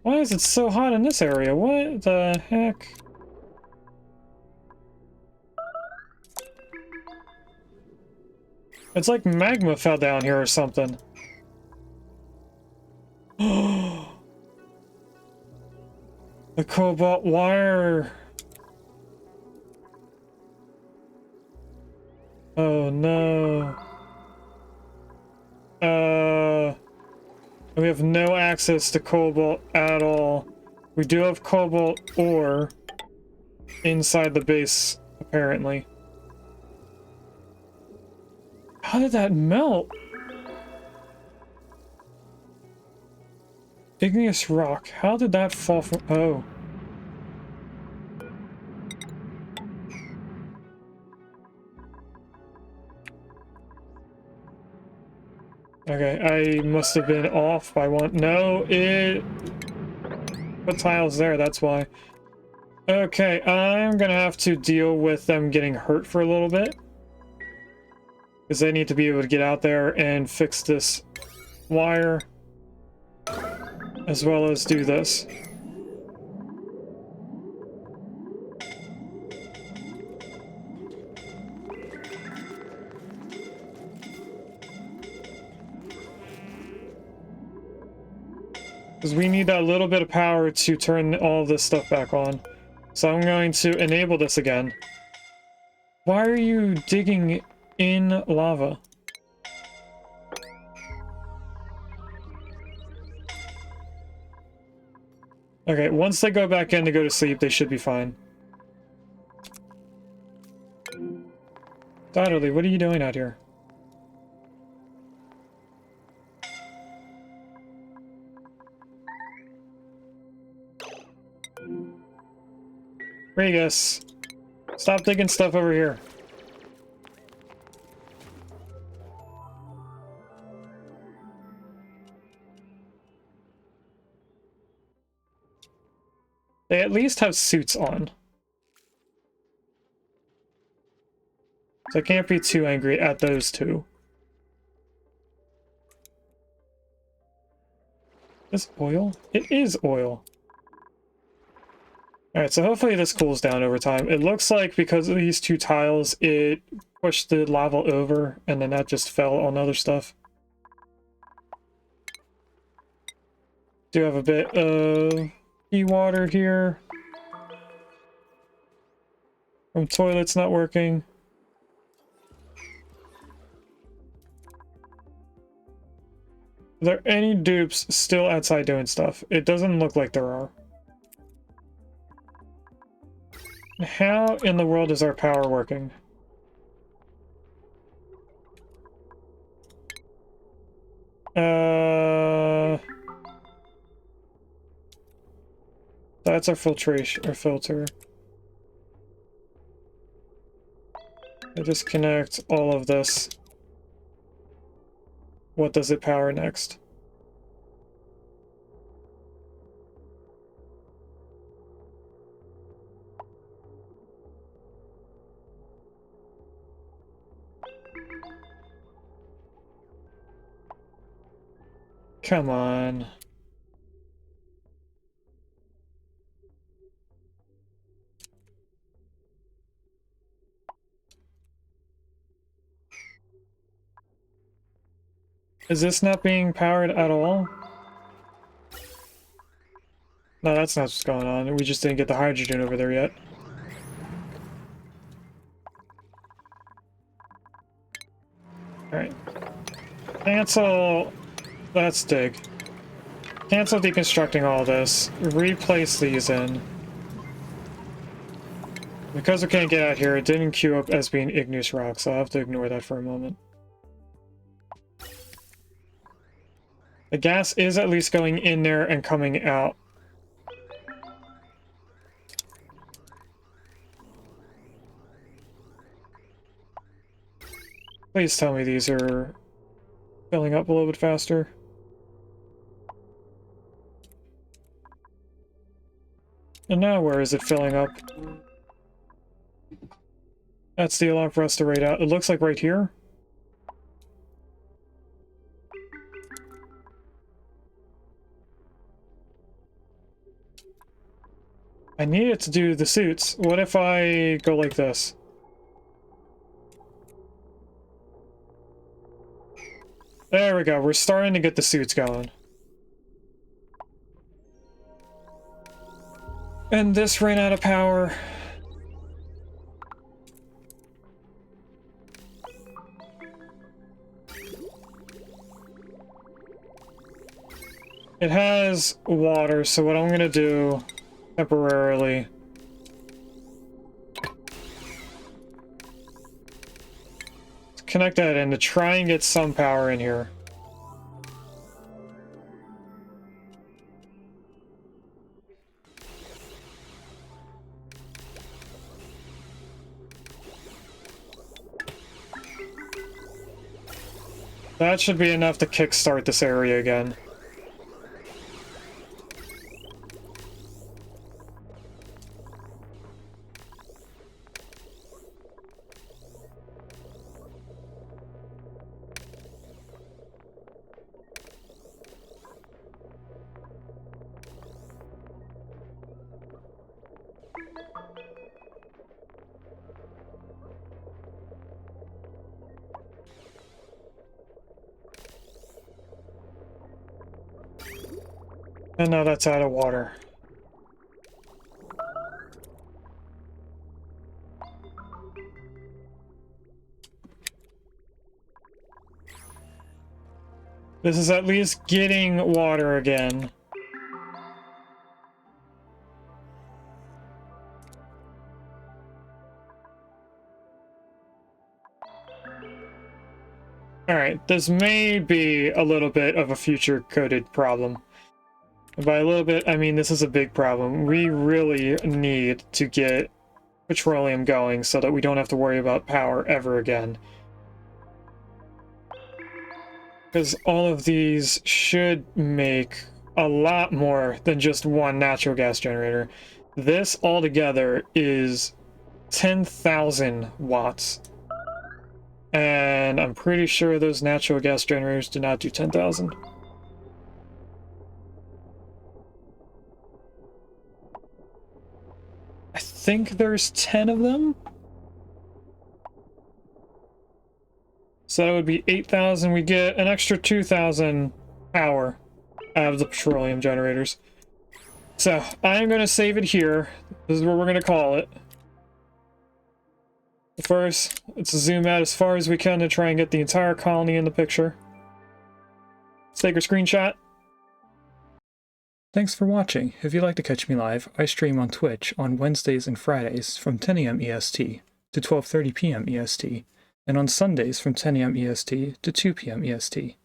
Why is it so hot in this area? What the heck? It's like magma fell down here or something. The cobalt wire. Oh no. We have no access to cobalt at all. We do have cobalt ore inside the base, apparently. How did that melt? Igneous rock. How did that fall from... Oh. Okay, I must have been off by one. No, it... Put tiles there, that's why. Okay, I'm gonna have to deal with them getting hurt for a little bit. Because they need to be able to get out there and fix this wire. As well as do this. Because we need that little bit of power to turn all this stuff back on. So I'm going to enable this again. Why are you digging in lava? Okay, once they go back in to go to sleep, they should be fine. Dotterly, what are you doing out here? Regus, stop digging stuff over here. They at least have suits on. So I can't be too angry at those two. Is this oil? It is oil. Alright, so hopefully this cools down over time. It looks like because of these two tiles, it pushed the lava over, and then that just fell on other stuff. Do have a bit of seawater here. From toilets not working. Are there any dupes still outside doing stuff? It doesn't look like there are. How in the world is our power working? That's our filtration or filter. I disconnect all of this. What does it power next? Come on. Is this not being powered at all? No, that's not what's going on. We just didn't get the hydrogen over there yet. Alright. Cancel... Let's dig. Cancel deconstructing all this. Replace these in. Because we can't get out here, it didn't queue up as being igneous rock, so I'll have to ignore that for a moment. The gas is at least going in there and coming out. Please tell me these are filling up a little bit faster. And now where is it filling up? That's the alarm for us to rate out. It looks like right here. I need it to do the suits. What if I go like this? There we go. We're starting to get the suits going. And this ran out of power. It has water, so what I'm gonna do temporarily is connect that in to try and get some power in here. That should be enough to kickstart this area again. And now that's out of water. This is at least getting water again. Alright, this may be a little bit of a future-coded problem. And by a little bit, I mean this is a big problem. We really need to get petroleum going so that we don't have to worry about power ever again. Because all of these should make a lot more than just one natural gas generator. This altogether is 10,000 watts. And I'm pretty sure those natural gas generators do not do 10,000. think there's 10 of them. So that would be 8,000. We get an extra 2,000 power out of the petroleum generators. So I'm going to save it here. This is what we're going to call it. First, let's zoom out as far as we can to try and get the entire colony in the picture. Let's take a screenshot. Thanks for watching. If you'd like to catch me live, I stream on Twitch on Wednesdays and Fridays from 10 a.m. EST to 12:30 p.m. EST, and on Sundays from 10 a.m. EST to 2 p.m. EST.